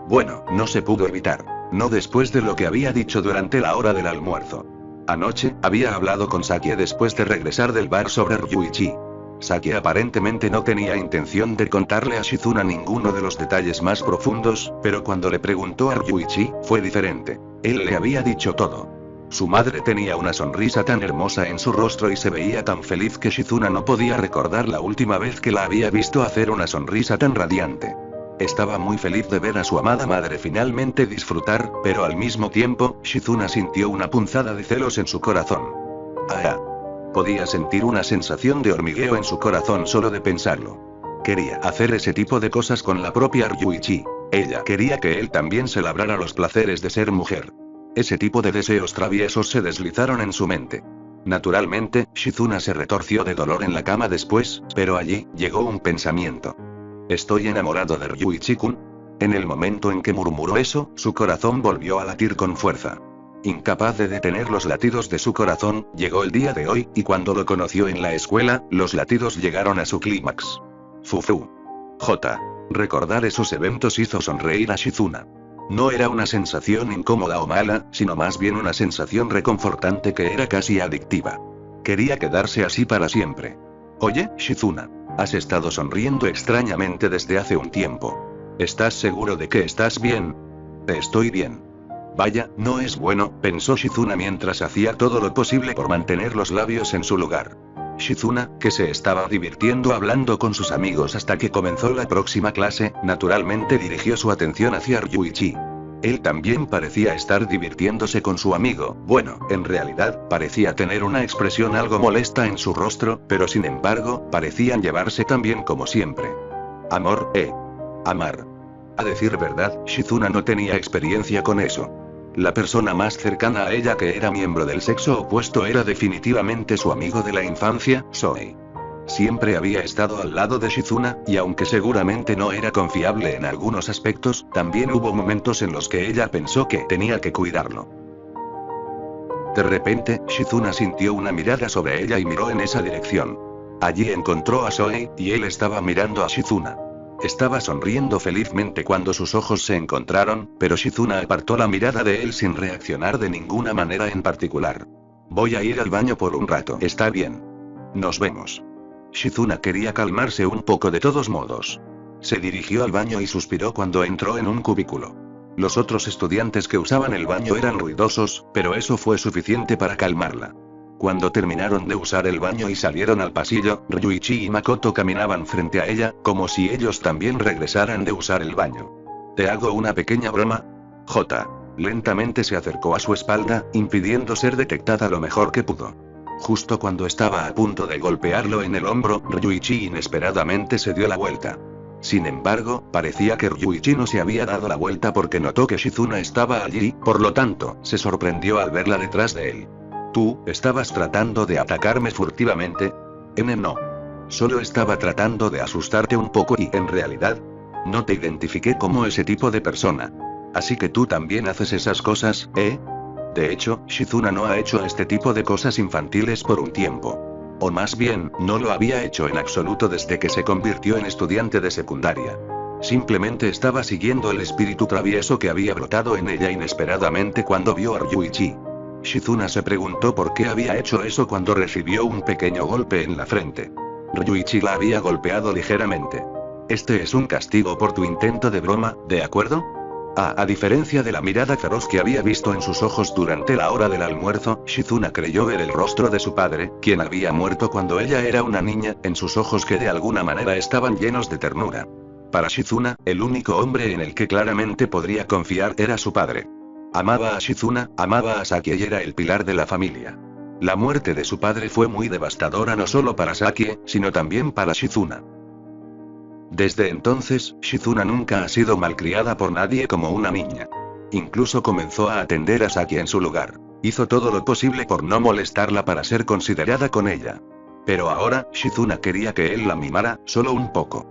Bueno, no se pudo evitar. No después de lo que había dicho durante la hora del almuerzo. Anoche, había hablado con Sakie después de regresar del bar sobre Ryuichi. Sakie aparentemente no tenía intención de contarle a Shizuna ninguno de los detalles más profundos, pero cuando le preguntó a Ryuichi, fue diferente. Él le había dicho todo. Su madre tenía una sonrisa tan hermosa en su rostro y se veía tan feliz que Shizuna no podía recordar la última vez que la había visto hacer una sonrisa tan radiante. Estaba muy feliz de ver a su amada madre finalmente disfrutar, pero al mismo tiempo, Shizuna sintió una punzada de celos en su corazón. Podía sentir una sensación de hormigueo en su corazón solo de pensarlo. Quería hacer ese tipo de cosas con la propia Ryuichi. Ella quería que él también se labrara los placeres de ser mujer. Ese tipo de deseos traviesos se deslizaron en su mente. Naturalmente, Shizuna se retorció de dolor en la cama después, pero allí, llegó un pensamiento. ¿Estoy enamorado de Ryuichi-kun? En el momento en que murmuró eso, su corazón volvió a latir con fuerza. Incapaz de detener los latidos de su corazón, llegó el día de hoy, y cuando lo conoció en la escuela, los latidos llegaron a su clímax. Recordar esos eventos hizo sonreír a Shizuna. No era una sensación incómoda o mala, sino más bien una sensación reconfortante que era casi adictiva. Quería quedarse así para siempre. Oye, Shizuna. Has estado sonriendo extrañamente desde hace un tiempo. ¿Estás seguro de que estás bien? Estoy bien. Vaya, no es bueno, pensó Shizuna mientras hacía todo lo posible por mantener los labios en su lugar. Shizuna, que se estaba divirtiendo hablando con sus amigos hasta que comenzó la próxima clase, naturalmente dirigió su atención hacia Ryuichi. Él también parecía estar divirtiéndose con su amigo. Bueno, en realidad, parecía tener una expresión algo molesta en su rostro, pero sin embargo, parecían llevarse tan bien como siempre. Amor, amar. A decir verdad, Shizuna no tenía experiencia con eso. La persona más cercana a ella que era miembro del sexo opuesto era definitivamente su amigo de la infancia, Soei. Siempre había estado al lado de Shizuna, y aunque seguramente no era confiable en algunos aspectos, también hubo momentos en los que ella pensó que tenía que cuidarlo. De repente, Shizuna sintió una mirada sobre ella y miró en esa dirección. Allí encontró a Soei, y él estaba mirando a Shizuna. Estaba sonriendo felizmente cuando sus ojos se encontraron, pero Shizuna apartó la mirada de él sin reaccionar de ninguna manera en particular. Voy a ir al baño por un rato. Está bien. Nos vemos. Shizuna quería calmarse un poco de todos modos. Se dirigió al baño y suspiró cuando entró en un cubículo. Los otros estudiantes que usaban el baño eran ruidosos, pero eso fue suficiente para calmarla. Cuando terminaron de usar el baño y salieron al pasillo, Ryuichi y Makoto caminaban frente a ella, como si ellos también regresaran de usar el baño. ¿Te hago una pequeña broma? Lentamente se acercó a su espalda, impidiendo ser detectada lo mejor que pudo. Justo cuando estaba a punto de golpearlo en el hombro, Ryuichi inesperadamente se dio la vuelta. Sin embargo, parecía que Ryuichi no se había dado la vuelta porque notó que Shizuna estaba allí, por lo tanto, se sorprendió al verla detrás de él. ¿Tú, estabas tratando de atacarme furtivamente? No. Solo estaba tratando de asustarte un poco y, en realidad, no te identifiqué como ese tipo de persona. Así que tú también haces esas cosas, ¿eh? De hecho, Shizuna no ha hecho este tipo de cosas infantiles por un tiempo. O más bien, no lo había hecho en absoluto desde que se convirtió en estudiante de secundaria. Simplemente estaba siguiendo el espíritu travieso que había brotado en ella inesperadamente cuando vio a Ryuichi. Shizuna se preguntó por qué había hecho eso cuando recibió un pequeño golpe en la frente. Ryuichi la había golpeado ligeramente. Este es un castigo por tu intento de broma, ¿de acuerdo? A diferencia de la mirada feroz que había visto en sus ojos durante la hora del almuerzo, Shizuna creyó ver el rostro de su padre, quien había muerto cuando ella era una niña, en sus ojos que de alguna manera estaban llenos de ternura. Para Shizuna, el único hombre en el que claramente podría confiar era su padre. Amaba a Shizuna, amaba a Sakie y era el pilar de la familia. La muerte de su padre fue muy devastadora no solo para Sakie, sino también para Shizuna. Desde entonces, Shizuna nunca ha sido malcriada por nadie como una niña. Incluso comenzó a atender a Sakie en su lugar. Hizo todo lo posible por no molestarla para ser considerada con ella. Pero ahora, Shizuna quería que él la mimara, solo un poco.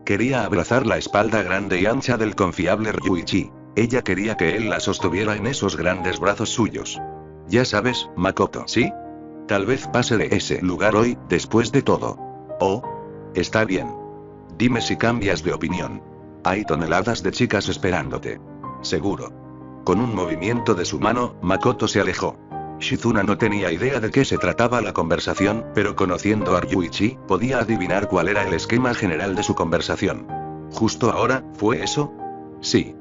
Quería abrazar la espalda grande y ancha del confiable Ryuichi. Ella quería que él la sostuviera en esos grandes brazos suyos. Ya sabes, Makoto, ¿sí? Tal vez pase de ese lugar hoy, después de todo. Oh. Está bien. Dime si cambias de opinión. Hay toneladas de chicas esperándote. Seguro. Con un movimiento de su mano, Makoto se alejó. Shizuna no tenía idea de qué se trataba la conversación, pero conociendo a Ryuichi, podía adivinar cuál era el esquema general de su conversación. ¿Justo ahora, fue eso? Sí.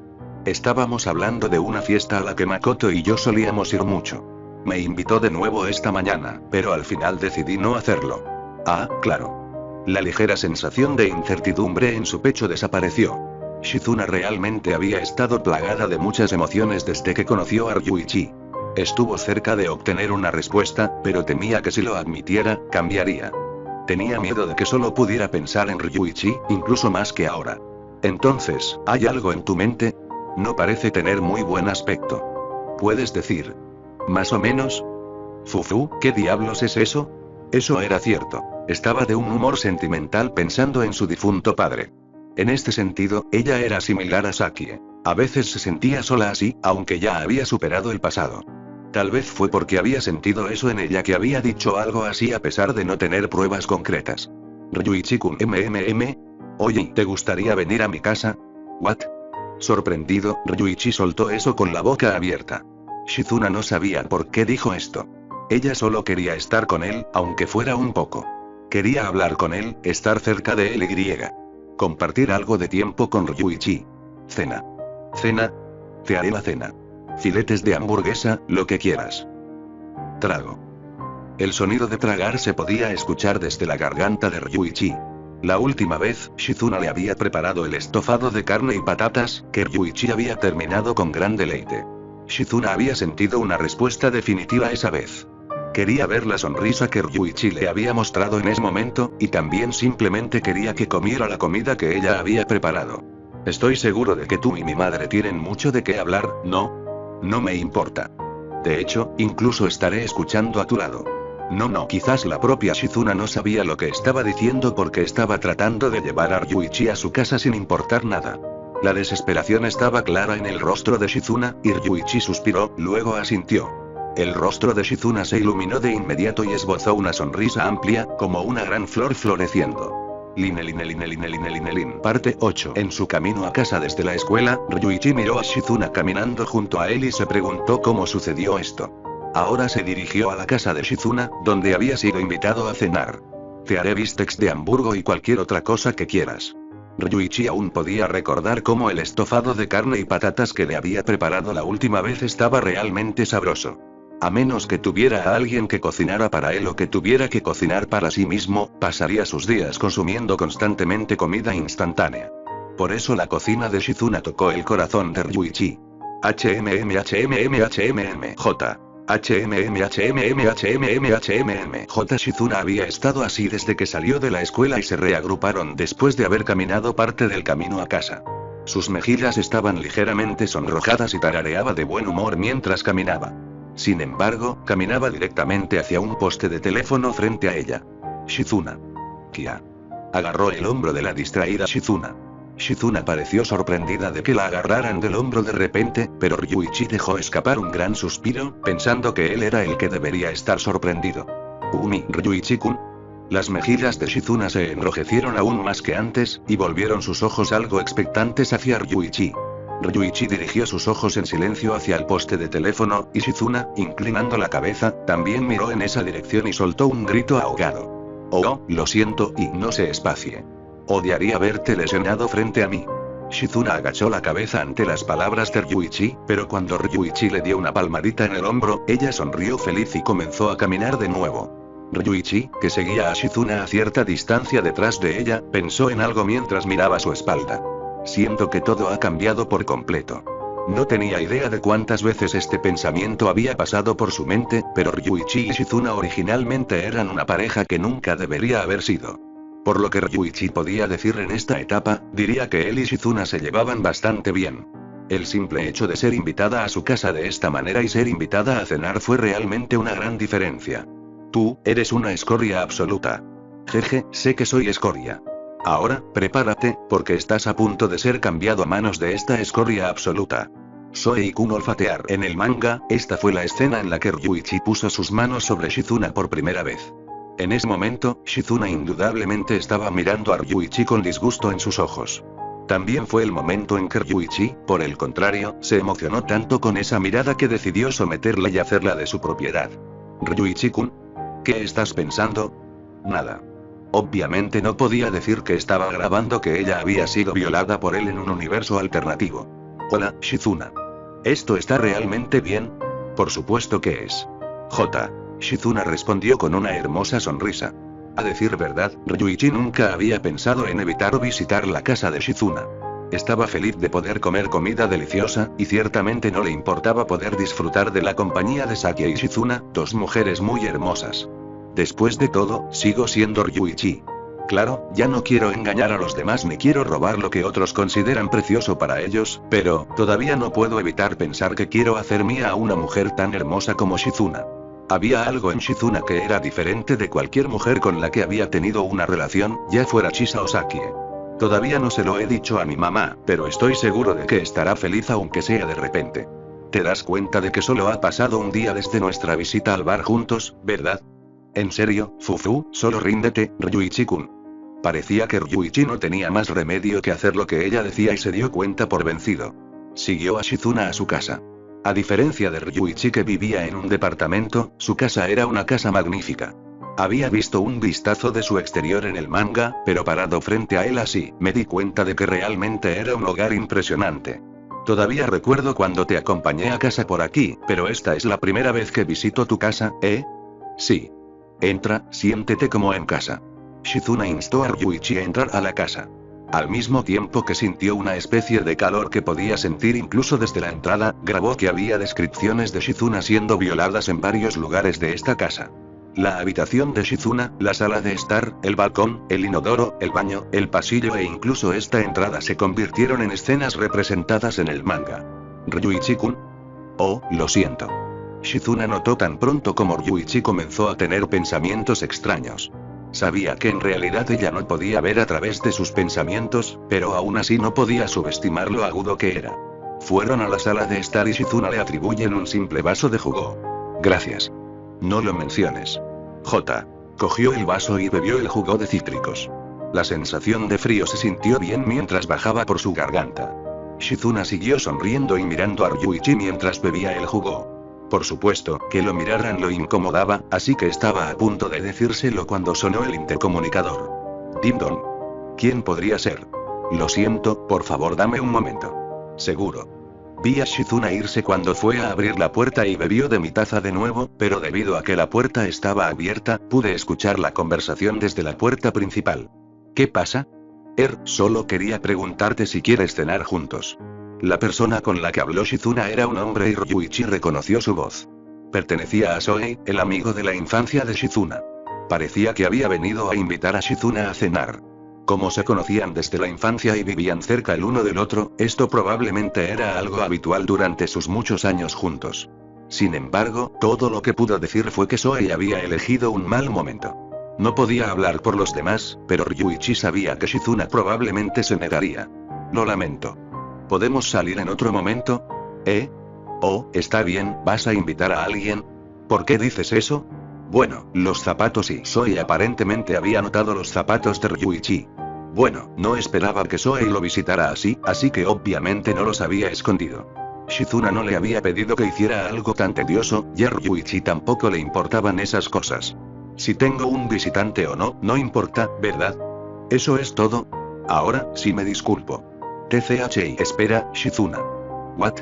Estábamos hablando de una fiesta a la que Makoto y yo solíamos ir mucho. Me invitó de nuevo esta mañana, pero al final decidí no hacerlo. Ah, claro. La ligera sensación de incertidumbre en su pecho desapareció. Shizuna realmente había estado plagada de muchas emociones desde que conoció a Ryuichi. Estuvo cerca de obtener una respuesta, pero temía que si lo admitiera, cambiaría. Tenía miedo de que solo pudiera pensar en Ryuichi, incluso más que ahora. Entonces, ¿hay algo en tu mente? No parece tener muy buen aspecto. ¿Puedes decir? ¿Más o menos? Fufu, ¿qué diablos es eso? Eso era cierto. Estaba de un humor sentimental pensando en su difunto padre. En este sentido, ella era similar a Sakie. A veces se sentía sola así, aunque ya había superado el pasado. Tal vez fue porque había sentido eso en ella que había dicho algo así a pesar de no tener pruebas concretas. Ryuichi-kun Oye, ¿te gustaría venir a mi casa? ¿What? Sorprendido, Ryuichi soltó eso con la boca abierta. Shizuna no sabía por qué dijo esto. Ella solo quería estar con él, aunque fuera un poco. Quería hablar con él, estar cerca de él y compartir algo de tiempo con Ryuichi. Cena. ¿Cena? Te haré la cena. Filetes de hamburguesa, lo que quieras. Trago. El sonido de tragar se podía escuchar desde la garganta de Ryuichi. La última vez, Shizuna le había preparado el estofado de carne y patatas, que Ryuichi había terminado con gran deleite. Shizuna había sentido una respuesta definitiva esa vez. Quería ver la sonrisa que Ryuichi le había mostrado en ese momento, y también simplemente quería que comiera la comida que ella había preparado. Estoy seguro de que tú y mi madre tienen mucho de qué hablar, ¿no? No me importa. De hecho, incluso estaré escuchando a tu lado. No, quizás la propia Shizuna no sabía lo que estaba diciendo porque estaba tratando de llevar a Ryuichi a su casa sin importar nada. La desesperación estaba clara en el rostro de Shizuna, y Ryuichi suspiró, luego asintió. El rostro de Shizuna se iluminó de inmediato y esbozó una sonrisa amplia, como una gran flor floreciendo. Parte 8. En su camino a casa desde la escuela, Ryuichi miró a Shizuna caminando junto a él y se preguntó cómo sucedió esto. Ahora se dirigió a la casa de Shizuna, donde había sido invitado a cenar. Te haré bistecs de Hamburgo y cualquier otra cosa que quieras. Ryuichi aún podía recordar cómo el estofado de carne y patatas que le había preparado la última vez estaba realmente sabroso. A menos que tuviera a alguien que cocinara para él o que tuviera que cocinar para sí mismo, pasaría sus días consumiendo constantemente comida instantánea. Por eso la cocina de Shizuna tocó el corazón de Ryuichi. J. Shizuna había estado así desde que salió de la escuela y se reagruparon después de haber caminado parte del camino a casa. Sus mejillas estaban ligeramente sonrojadas y tarareaba de buen humor mientras caminaba. Sin embargo, caminaba directamente hacia un poste de teléfono frente a ella. Shizuna. Kia. Agarró el hombro de la distraída Shizuna. Shizuna pareció sorprendida de que la agarraran del hombro de repente, pero Ryuichi dejó escapar un gran suspiro, pensando que él era el que debería estar sorprendido. Ryuichi-kun. Las mejillas de Shizuna se enrojecieron aún más que antes, y volvieron sus ojos algo expectantes hacia Ryuichi. Ryuichi dirigió sus ojos en silencio hacia el poste de teléfono, y Shizuna, inclinando la cabeza, también miró en esa dirección y soltó un grito ahogado. Oh, lo siento, y no se espacie. Odiaría haberte lesionado frente a mí. Shizuna agachó la cabeza ante las palabras de Ryuichi, pero cuando Ryuichi le dio una palmadita en el hombro, ella sonrió feliz y comenzó a caminar de nuevo. Ryuichi, que seguía a Shizuna a cierta distancia detrás de ella, pensó en algo mientras miraba su espalda. Siento que todo ha cambiado por completo. No tenía idea de cuántas veces este pensamiento había pasado por su mente, pero Ryuichi y Shizuna originalmente eran una pareja que nunca debería haber sido. Por lo que Ryuichi podía decir en esta etapa, diría que él y Shizuna se llevaban bastante bien. El simple hecho de ser invitada a su casa de esta manera y ser invitada a cenar fue realmente una gran diferencia. Tú, eres una escoria absoluta. Jeje, sé que soy escoria. Ahora, prepárate, porque estás a punto de ser cambiado a manos de esta escoria absoluta. Soei-kun olfatear. En el manga, esta fue la escena en la que Ryuichi puso sus manos sobre Shizuna por primera vez. En ese momento, Shizuna indudablemente estaba mirando a Ryuichi con disgusto en sus ojos. También fue el momento en que Ryuichi, por el contrario, se emocionó tanto con esa mirada que decidió someterla y hacerla de su propiedad. Ryuichi-kun. ¿Qué estás pensando? Nada. Obviamente no podía decir que estaba grabando que ella había sido violada por él en un universo alternativo. Hola, Shizuna. ¿Esto está realmente bien? Por supuesto que es. Shizuna respondió con una hermosa sonrisa. A decir verdad, Ryuichi nunca había pensado en evitar visitar la casa de Shizuna. Estaba feliz de poder comer comida deliciosa, y ciertamente no le importaba poder disfrutar de la compañía de Sakia y Shizuna, dos mujeres muy hermosas. Después de todo, sigo siendo Ryuichi. Claro, ya no quiero engañar a los demás ni quiero robar lo que otros consideran precioso para ellos, pero, todavía no puedo evitar pensar que quiero hacer mía a una mujer tan hermosa como Shizuna. Había algo en Shizuna que era diferente de cualquier mujer con la que había tenido una relación, ya fuera Chisa o Sakie. Todavía no se lo he dicho a mi mamá, pero estoy seguro de que estará feliz aunque sea de repente. Te das cuenta de que solo ha pasado un día desde nuestra visita al bar juntos, ¿verdad? En serio, Fufu, solo ríndete, Ryuichi-kun. Parecía que Ryuichi no tenía más remedio que hacer lo que ella decía y se dio cuenta por vencido. Siguió a Shizuna a su casa. A diferencia de Ryuichi que vivía en un departamento, su casa era una casa magnífica. Había visto un vistazo de su exterior en el manga, pero parado frente a él así, me di cuenta de que realmente era un hogar impresionante. Todavía recuerdo cuando te acompañé a casa por aquí, pero esta es la primera vez que visito tu casa, ¿eh? Sí. Entra, siéntete como en casa. Shizuna instó a Ryuichi a entrar a la casa. Al mismo tiempo que sintió una especie de calor que podía sentir incluso desde la entrada, grabó que había descripciones de Shizuna siendo violadas en varios lugares de esta casa. La habitación de Shizuna, la sala de estar, el balcón, el inodoro, el baño, el pasillo e incluso esta entrada se convirtieron en escenas representadas en el manga. Ryuichi-kun. Oh, lo siento. Shizuna notó tan pronto como Ryuichi comenzó a tener pensamientos extraños. Sabía que en realidad ella no podía ver a través de sus pensamientos, pero aún así no podía subestimar lo agudo que era. Fueron a la sala de estar y Shizuna le atribuyen un simple vaso de jugo. Gracias. No lo menciones. Cogió el vaso y bebió el jugo de cítricos. La sensación de frío se sintió bien mientras bajaba por su garganta. Shizuna siguió sonriendo y mirando a Ryuichi mientras bebía el jugo. Por supuesto, que lo miraran lo incomodaba, así que estaba a punto de decírselo cuando sonó el intercomunicador. Ding dong. ¿Quién podría ser? Lo siento, por favor dame un momento. Seguro. Vi a Shizuna irse cuando fue a abrir la puerta y bebió de mi taza de nuevo, pero debido a que la puerta estaba abierta, pude escuchar la conversación desde la puerta principal. ¿Qué pasa? Solo quería preguntarte si quieres cenar juntos. La persona con la que habló Shizuna era un hombre y Ryuichi reconoció su voz. Pertenecía a Soei, el amigo de la infancia de Shizuna. Parecía que había venido a invitar a Shizuna a cenar. Como se conocían desde la infancia y vivían cerca el uno del otro, esto probablemente era algo habitual durante sus muchos años juntos. Sin embargo, todo lo que pudo decir fue que Soei había elegido un mal momento. No podía hablar por los demás, pero Ryuichi sabía que Shizuna probablemente se negaría. Lo lamento. ¿Podemos salir en otro momento? ¿Eh? Oh, está bien, ¿vas a invitar a alguien? ¿Por qué dices eso? Bueno, los zapatos y Zoe aparentemente había notado los zapatos de Ryuichi. Bueno, no esperaba que Zoe lo visitara así que obviamente no los había escondido. Shizuna no le había pedido que hiciera algo tan tedioso, y a Ryuichi tampoco le importaban esas cosas. Si tengo un visitante o no, no importa, ¿verdad? ¿Eso es todo? Ahora, sí me disculpo. TCHI. Espera, Shizuna. ¿What?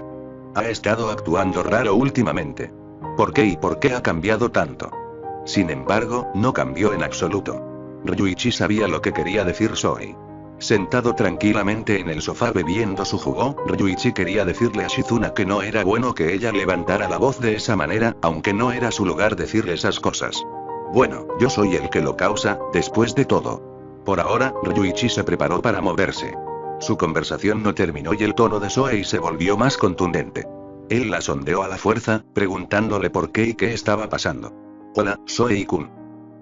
Ha estado actuando raro últimamente. ¿Por qué y por qué ha cambiado tanto? Sin embargo, no cambió en absoluto. Ryuichi sabía lo que quería decir Zoe. Sentado tranquilamente en el sofá bebiendo su jugo, Ryuichi quería decirle a Shizuna que no era bueno que ella levantara la voz de esa manera, aunque no era su lugar decirle esas cosas. Bueno, yo soy el que lo causa, después de todo. Por ahora, Ryuichi se preparó para moverse. Su conversación no terminó y el tono de Zoe se volvió más contundente. Él la sondeó a la fuerza, preguntándole por qué y qué estaba pasando. Hola, Zoe-kun.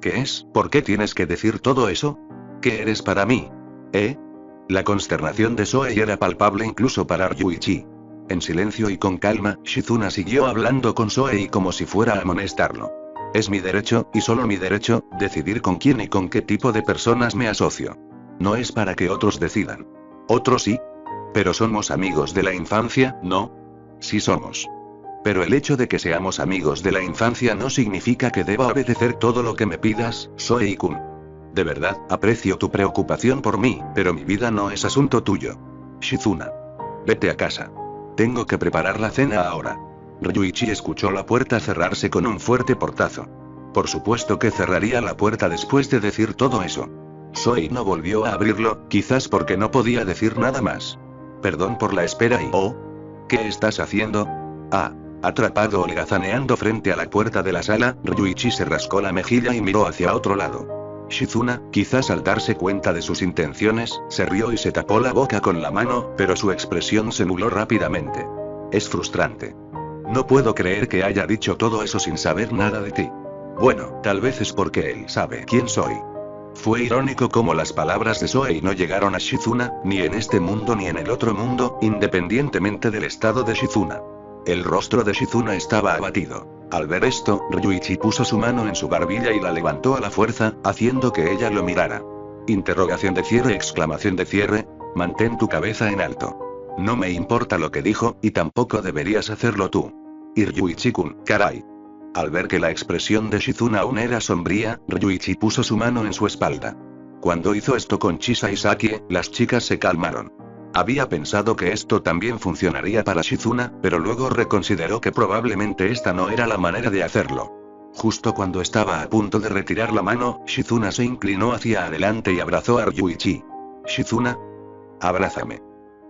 ¿Qué es? ¿Por qué tienes que decir todo eso? ¿Qué eres para mí? ¿Eh? La consternación de Zoe era palpable incluso para Ryuichi. En silencio y con calma, Shizuna siguió hablando con Zoe como si fuera a amonestarlo. Es mi derecho, y solo mi derecho, decidir con quién y con qué tipo de personas me asocio. No es para que otros decidan. ¿Otros sí? Pero somos amigos de la infancia, ¿no? Sí somos. Pero el hecho de que seamos amigos de la infancia no significa que deba obedecer todo lo que me pidas, Zoe-kun. De verdad, aprecio tu preocupación por mí, pero mi vida no es asunto tuyo. Shizuna. Vete a casa. Tengo que preparar la cena ahora. Ryuichi escuchó la puerta cerrarse con un fuerte portazo. Por supuesto que cerraría la puerta después de decir todo eso. Zoe no volvió a abrirlo, quizás porque no podía decir nada más. Perdón por la espera y... Oh. ¿Qué estás haciendo? Ah. Atrapado holgazaneando frente a la puerta de la sala, Ryuichi se rascó la mejilla y miró hacia otro lado. Shizuna, quizás al darse cuenta de sus intenciones, se rió y se tapó la boca con la mano, pero su expresión se nubló rápidamente. Es frustrante. No puedo creer que haya dicho todo eso sin saber nada de ti. Bueno, tal vez es porque él sabe quién soy. Fue irónico cómo las palabras de Zoe no llegaron a Shizuna, ni en este mundo ni en el otro mundo, independientemente del estado de Shizuna. El rostro de Shizuna estaba abatido. Al ver esto, Ryuichi puso su mano en su barbilla y la levantó a la fuerza, haciendo que ella lo mirara. Interrogación de cierre, exclamación de cierre. Mantén tu cabeza en alto. No me importa lo que dijo, y tampoco deberías hacerlo tú. Y Ryuichi-kun, caray. Al ver que la expresión de Shizuna aún era sombría, Ryuichi puso su mano en su espalda. Cuando hizo esto con Chisa y Sakie, las chicas se calmaron. Había pensado que esto también funcionaría para Shizuna, pero luego reconsideró que probablemente esta no era la manera de hacerlo. Justo cuando estaba a punto de retirar la mano, Shizuna se inclinó hacia adelante y abrazó a Ryuichi. Shizuna. Abrázame.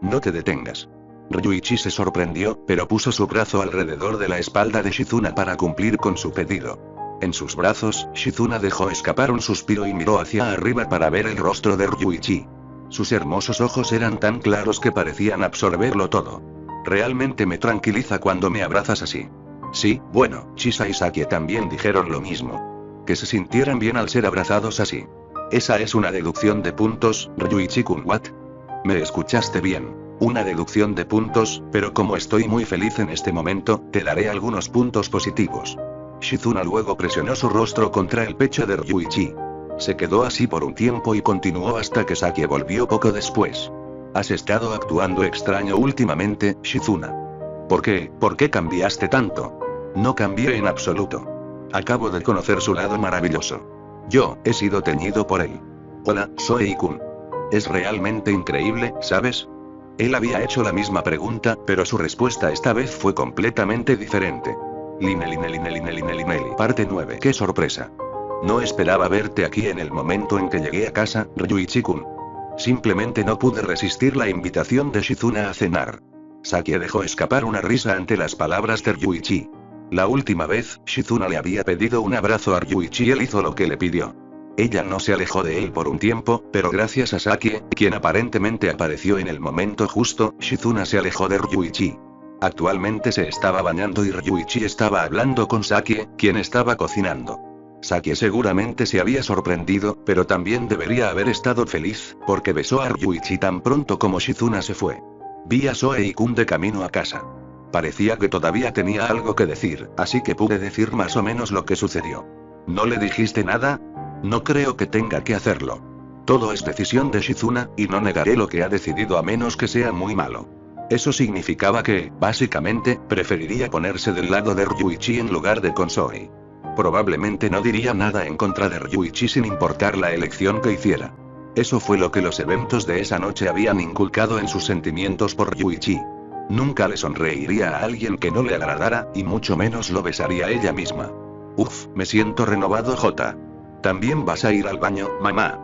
No te detengas. Ryuichi se sorprendió, pero puso su brazo alrededor de la espalda de Shizuna para cumplir con su pedido. En sus brazos, Shizuna dejó escapar un suspiro y miró hacia arriba para ver el rostro de Ryuichi. Sus hermosos ojos eran tan claros que parecían absorberlo todo. Realmente me tranquiliza cuando me abrazas así. Sí, bueno, Chisa y Sakie también dijeron lo mismo. Que se sintieran bien al ser abrazados así. Esa es una deducción de puntos, Ryuichi-kun. ¿What? Me escuchaste bien. Una deducción de puntos, pero como estoy muy feliz en este momento, te daré algunos puntos positivos. Shizuna luego presionó su rostro contra el pecho de Ryuichi. Se quedó así por un tiempo y continuó hasta que Sakie volvió poco después. Has estado actuando extraño últimamente, Shizuna. ¿Por qué? ¿Por qué cambiaste tanto? No cambié en absoluto. Acabo de conocer su lado maravilloso. Yo he sido teñido por él. Hola, Zoe-kun. Es realmente increíble, ¿sabes? Él había hecho la misma pregunta, pero su respuesta esta vez fue completamente diferente. Lineli. Parte 9. ¡Qué sorpresa! No esperaba verte aquí en el momento en que llegué a casa, Ryuichi-kun. Simplemente no pude resistir la invitación de Shizuna a cenar. Sakie dejó escapar una risa ante las palabras de Ryuichi. La última vez, Shizuna le había pedido un abrazo a Ryuichi y él hizo lo que le pidió. Ella no se alejó de él por un tiempo, pero gracias a Sakie, quien aparentemente apareció en el momento justo, Shizuna se alejó de Ryuichi. Actualmente se estaba bañando y Ryuichi estaba hablando con Sakie, quien estaba cocinando. Sakie seguramente se había sorprendido, pero también debería haber estado feliz, porque besó a Ryuichi tan pronto como Shizuna se fue. Vi a Soei-kun de camino a casa. Parecía que todavía tenía algo que decir, así que pude decir más o menos lo que sucedió. ¿No le dijiste nada? No creo que tenga que hacerlo. Todo es decisión de Shizuna, y no negaré lo que ha decidido a menos que sea muy malo. Eso significaba que, básicamente, preferiría ponerse del lado de Ryuichi en lugar de con Soei. Probablemente no diría nada en contra de Ryuichi sin importar la elección que hiciera. Eso fue lo que los eventos de esa noche habían inculcado en sus sentimientos por Ryuichi. Nunca le sonreiría a alguien que no le agradara, y mucho menos lo besaría ella misma. Uf, me siento renovado, J. ¿También vas a ir al baño, mamá?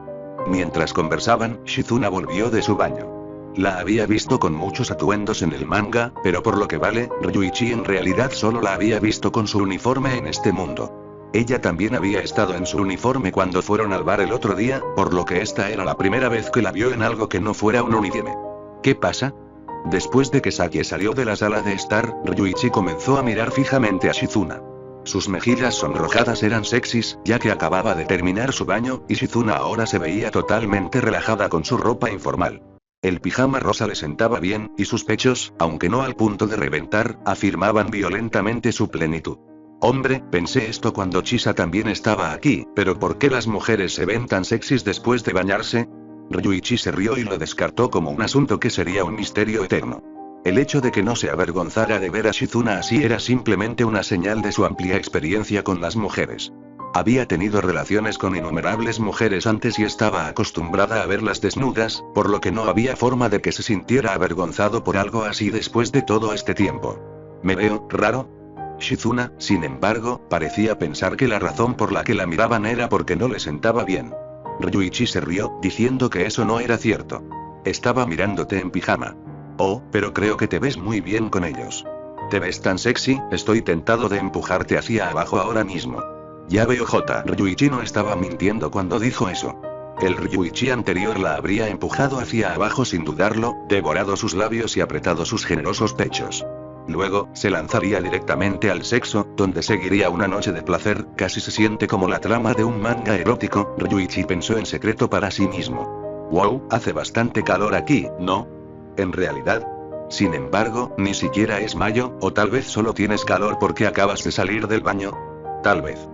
Mientras conversaban, Shizuna volvió de su baño. La había visto con muchos atuendos en el manga, pero por lo que vale, Ryuichi en realidad solo la había visto con su uniforme en este mundo. Ella también había estado en su uniforme cuando fueron al bar el otro día, por lo que esta era la primera vez que la vio en algo que no fuera un uniforme. ¿Qué pasa? Después de que Sakie salió de la sala de estar, Ryuichi comenzó a mirar fijamente a Shizuna. Sus mejillas sonrojadas eran sexys, ya que acababa de terminar su baño, y Shizuna ahora se veía totalmente relajada con su ropa informal. El pijama rosa le sentaba bien, y sus pechos, aunque no al punto de reventar, afirmaban violentamente su plenitud. Hombre, pensé esto cuando Chisa también estaba aquí, pero ¿por qué las mujeres se ven tan sexys después de bañarse? Ryuichi se rió y lo descartó como un asunto que sería un misterio eterno. El hecho de que no se avergonzara de ver a Shizuna así era simplemente una señal de su amplia experiencia con las mujeres. Había tenido relaciones con innumerables mujeres antes y estaba acostumbrada a verlas desnudas, por lo que no había forma de que se sintiera avergonzado por algo así después de todo este tiempo. ¿Me veo raro? Shizuna, sin embargo, parecía pensar que la razón por la que la miraban era porque no le sentaba bien. Ryuichi se rió, diciendo que eso no era cierto. Estaba mirándote en pijama. Oh, pero creo que te ves muy bien con ellos. Te ves tan sexy, estoy tentado de empujarte hacia abajo ahora mismo. Ya veo, J. Ryuichi no estaba mintiendo cuando dijo eso. El Ryuichi anterior la habría empujado hacia abajo sin dudarlo, devorado sus labios y apretado sus generosos pechos. Luego, se lanzaría directamente al sexo, donde seguiría una noche de placer, casi se siente como la trama de un manga erótico, Ryuichi pensó en secreto para sí mismo. Wow, hace bastante calor aquí, ¿no? En realidad. Sin embargo, ni siquiera es mayo, o tal vez solo tienes calor porque acabas de salir del baño. Tal vez.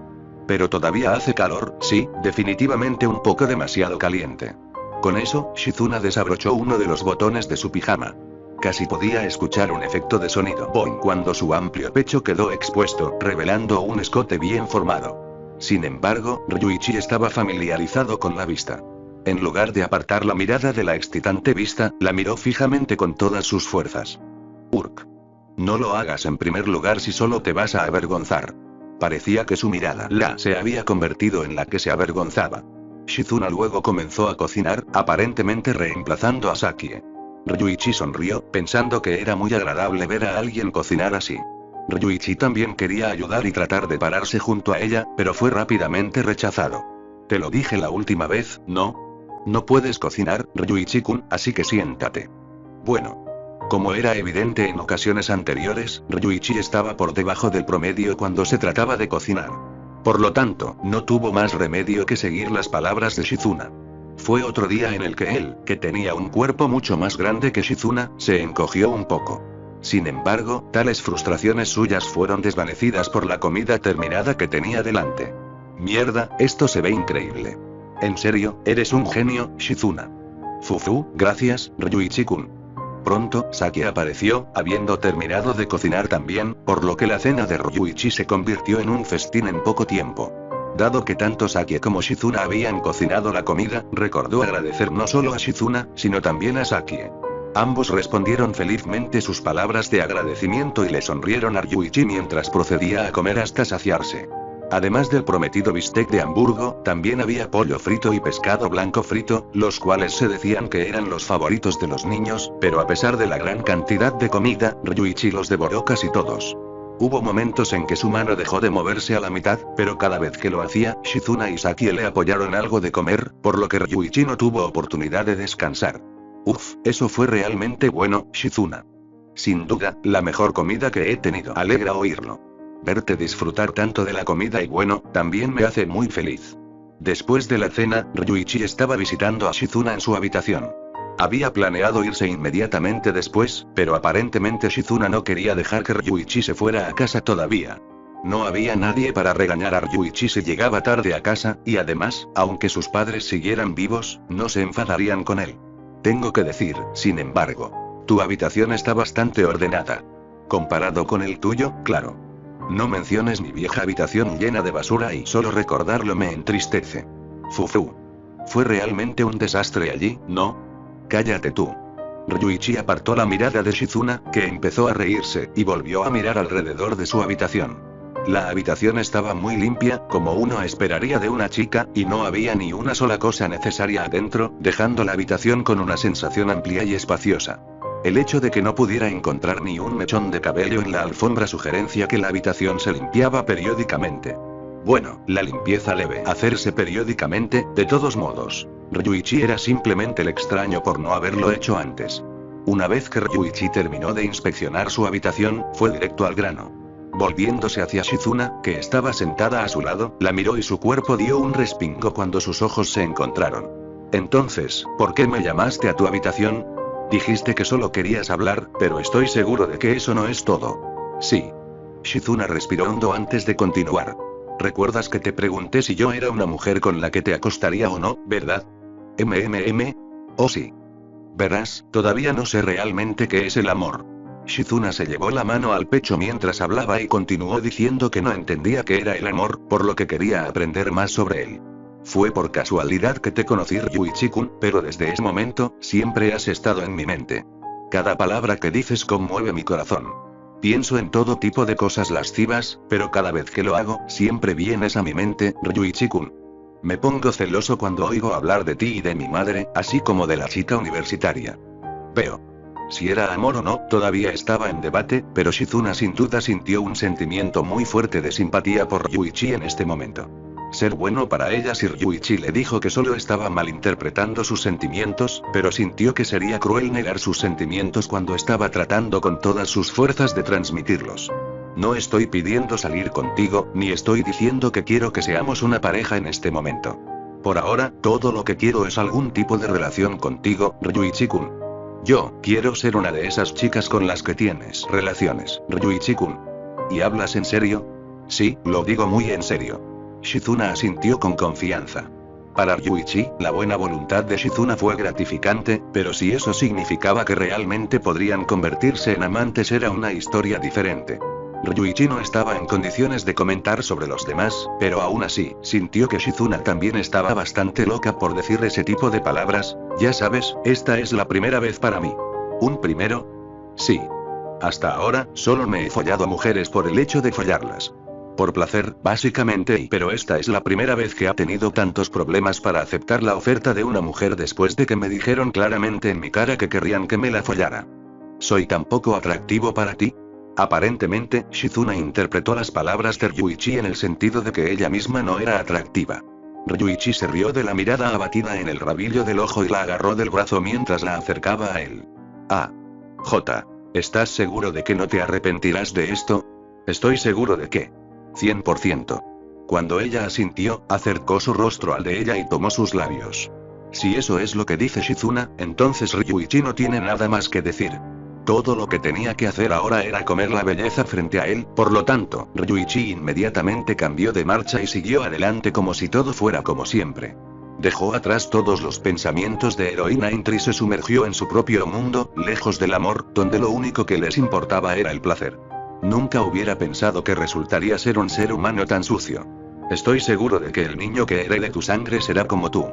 Pero todavía hace calor, sí, definitivamente un poco demasiado caliente. Con eso, Shizuna desabrochó uno de los botones de su pijama. Casi podía escuchar un efecto de sonido boing cuando su amplio pecho quedó expuesto, revelando un escote bien formado. Sin embargo, Ryuichi estaba familiarizado con la vista. En lugar de apartar la mirada de la excitante vista, la miró fijamente con todas sus fuerzas. Urk. No lo hagas en primer lugar si solo te vas a avergonzar. Parecía que su mirada se había convertido en la que se avergonzaba. Shizuna luego comenzó a cocinar, aparentemente reemplazando a Sakie. Ryuichi sonrió, pensando que era muy agradable ver a alguien cocinar así. Ryuichi también quería ayudar y tratar de pararse junto a ella, pero fue rápidamente rechazado. Te lo dije la última vez, ¿no? No puedes cocinar, Ryuichi-kun, así que siéntate. Bueno. Como era evidente en ocasiones anteriores, Ryuichi estaba por debajo del promedio cuando se trataba de cocinar. Por lo tanto, no tuvo más remedio que seguir las palabras de Shizuna. Fue otro día en el que él, que tenía un cuerpo mucho más grande que Shizuna, se encogió un poco. Sin embargo, tales frustraciones suyas fueron desvanecidas por la comida terminada que tenía delante. Mierda, esto se ve increíble. En serio, eres un genio, Shizuna. Fufu, gracias, Ryuichi-kun. Pronto, Sakie apareció, habiendo terminado de cocinar también, por lo que la cena de Ryuichi se convirtió en un festín en poco tiempo. Dado que tanto Sakie como Shizuna habían cocinado la comida, recordó agradecer no solo a Shizuna, sino también a Sakie. Ambos respondieron felizmente sus palabras de agradecimiento y le sonrieron a Ryuichi mientras procedía a comer hasta saciarse. Además del prometido bistec de Hamburgo, también había pollo frito y pescado blanco frito, los cuales se decían que eran los favoritos de los niños, pero a pesar de la gran cantidad de comida, Ryuichi los devoró casi todos. Hubo momentos en que su mano dejó de moverse a la mitad, pero cada vez que lo hacía, Shizuna y Sakie le apoyaron algo de comer, por lo que Ryuichi no tuvo oportunidad de descansar. Uf, eso fue realmente bueno, Shizuna. Sin duda, la mejor comida que he tenido. Alegra oírlo. Verte disfrutar tanto de la comida y bueno, también me hace muy feliz. Después de la cena, Ryuichi estaba visitando a Shizuna en su habitación. Había planeado irse inmediatamente después, pero aparentemente Shizuna no quería dejar que Ryuichi se fuera a casa todavía. No había nadie para regañar a Ryuichi si llegaba tarde a casa, y además, aunque sus padres siguieran vivos, no se enfadarían con él. Tengo que decir, sin embargo, tu habitación está bastante ordenada. Comparado con el tuyo, claro. No menciones mi vieja habitación llena de basura y solo recordarlo me entristece. Fufu. Fue realmente un desastre allí, ¿no? Cállate tú. Ryuichi apartó la mirada de Shizuna, que empezó a reírse, y volvió a mirar alrededor de su habitación. La habitación estaba muy limpia, como uno esperaría de una chica, y no había ni una sola cosa necesaria adentro, dejando la habitación con una sensación amplia y espaciosa. El hecho de que no pudiera encontrar ni un mechón de cabello en la alfombra sugerencia que la habitación se limpiaba periódicamente. Bueno, la limpieza debe hacerse periódicamente, de todos modos. Ryuichi era simplemente el extraño por no haberlo hecho antes. Una vez que Ryuichi terminó de inspeccionar su habitación, fue directo al grano. Volviéndose hacia Shizuna, que estaba sentada a su lado, la miró y su cuerpo dio un respingo cuando sus ojos se encontraron. Entonces, ¿por qué me llamaste a tu habitación? Dijiste que solo querías hablar, pero estoy seguro de que eso no es todo. Sí. Shizuna respiró hondo antes de continuar. ¿Recuerdas que te pregunté si yo era una mujer con la que te acostaría o no, verdad? Oh sí. Verás, todavía no sé realmente qué es el amor. Shizuna se llevó la mano al pecho mientras hablaba y continuó diciendo que no entendía qué era el amor, por lo que quería aprender más sobre él. Fue por casualidad que te conocí, Ryuichi-kun, pero desde ese momento, siempre has estado en mi mente. Cada palabra que dices conmueve mi corazón. Pienso en todo tipo de cosas lascivas, pero cada vez que lo hago, siempre vienes a mi mente, Ryuichi-kun. Me pongo celoso cuando oigo hablar de ti y de mi madre, así como de la chica universitaria. Veo. Si era amor o no, todavía estaba en debate, pero Shizuna sin duda sintió un sentimiento muy fuerte de simpatía por Ryuichi en este momento. Ser bueno para ella si Ryuichi le dijo que solo estaba malinterpretando sus sentimientos, pero sintió que sería cruel negar sus sentimientos cuando estaba tratando con todas sus fuerzas de transmitirlos. No estoy pidiendo salir contigo, ni estoy diciendo que quiero que seamos una pareja en este momento. Por ahora, todo lo que quiero es algún tipo de relación contigo, Ryuichi-kun. Yo quiero ser una de esas chicas con las que tienes relaciones, Ryuichi-kun. ¿Y hablas en serio? Sí, lo digo muy en serio. Shizuna asintió con confianza. Para Ryuichi, la buena voluntad de Shizuna fue gratificante, pero si eso significaba que realmente podrían convertirse en amantes era una historia diferente. Ryuichi no estaba en condiciones de comentar sobre los demás, pero aún así, sintió que Shizuna también estaba bastante loca por decir ese tipo de palabras. Ya sabes, esta es la primera vez para mí. ¿Un primero? Sí. Hasta ahora, solo me he follado a mujeres por el hecho de follarlas. Por placer, básicamente, pero esta es la primera vez que ha tenido tantos problemas para aceptar la oferta de una mujer después de que me dijeron claramente en mi cara que querrían que me la follara. ¿Soy tan poco atractivo para ti? Aparentemente, Shizuna interpretó las palabras de Ryuichi en el sentido de que ella misma no era atractiva. Ryuichi se rió de la mirada abatida en el rabillo del ojo y la agarró del brazo mientras la acercaba a él. ¿Estás seguro de que no te arrepentirás de esto? Estoy seguro de que 100%. Cuando ella asintió, acercó su rostro al de ella y tomó sus labios. Si eso es lo que dice Shizuna, entonces Ryuichi no tiene nada más que decir. Todo lo que tenía que hacer ahora era comer la belleza frente a él, por lo tanto, Ryuichi inmediatamente cambió de marcha y siguió adelante como si todo fuera como siempre. Dejó atrás todos los pensamientos de heroína y se sumergió en su propio mundo, lejos del amor, donde lo único que les importaba era el placer. Nunca hubiera pensado que resultaría ser un ser humano tan sucio. Estoy seguro de que el niño que herede tu sangre será como tú.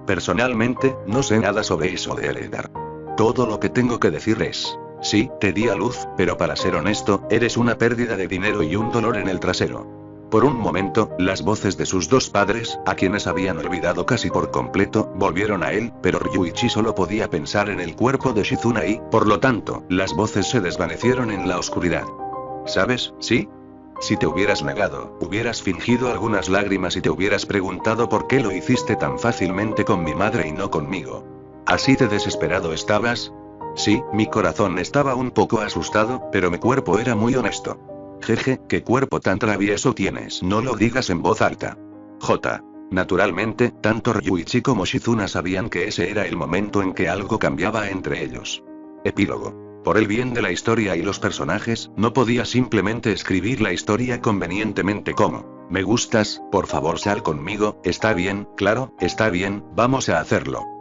Personalmente, no sé nada sobre eso de heredar. Todo lo que tengo que decir es: sí, te di a luz, pero para ser honesto, eres una pérdida de dinero y un dolor en el trasero. Por un momento, las voces de sus dos padres, a quienes habían olvidado casi por completo, volvieron a él, pero Ryuichi solo podía pensar en el cuerpo de Shizuna y, por lo tanto, las voces se desvanecieron en la oscuridad. ¿Sabes? ¿Sí? Si te hubieras negado, hubieras fingido algunas lágrimas y te hubieras preguntado por qué lo hiciste tan fácilmente con mi madre y no conmigo. ¿Así de desesperado estabas? Sí, mi corazón estaba un poco asustado, pero mi cuerpo era muy honesto. Jeje, qué cuerpo tan travieso tienes. No lo digas en voz alta. J. Naturalmente, tanto Ryuichi como Shizuna sabían que ese era el momento en que algo cambiaba entre ellos. Epílogo. Por el bien de la historia y los personajes, no podía simplemente escribir la historia convenientemente como: me gustas, por favor sal conmigo, está bien, claro, está bien, vamos a hacerlo.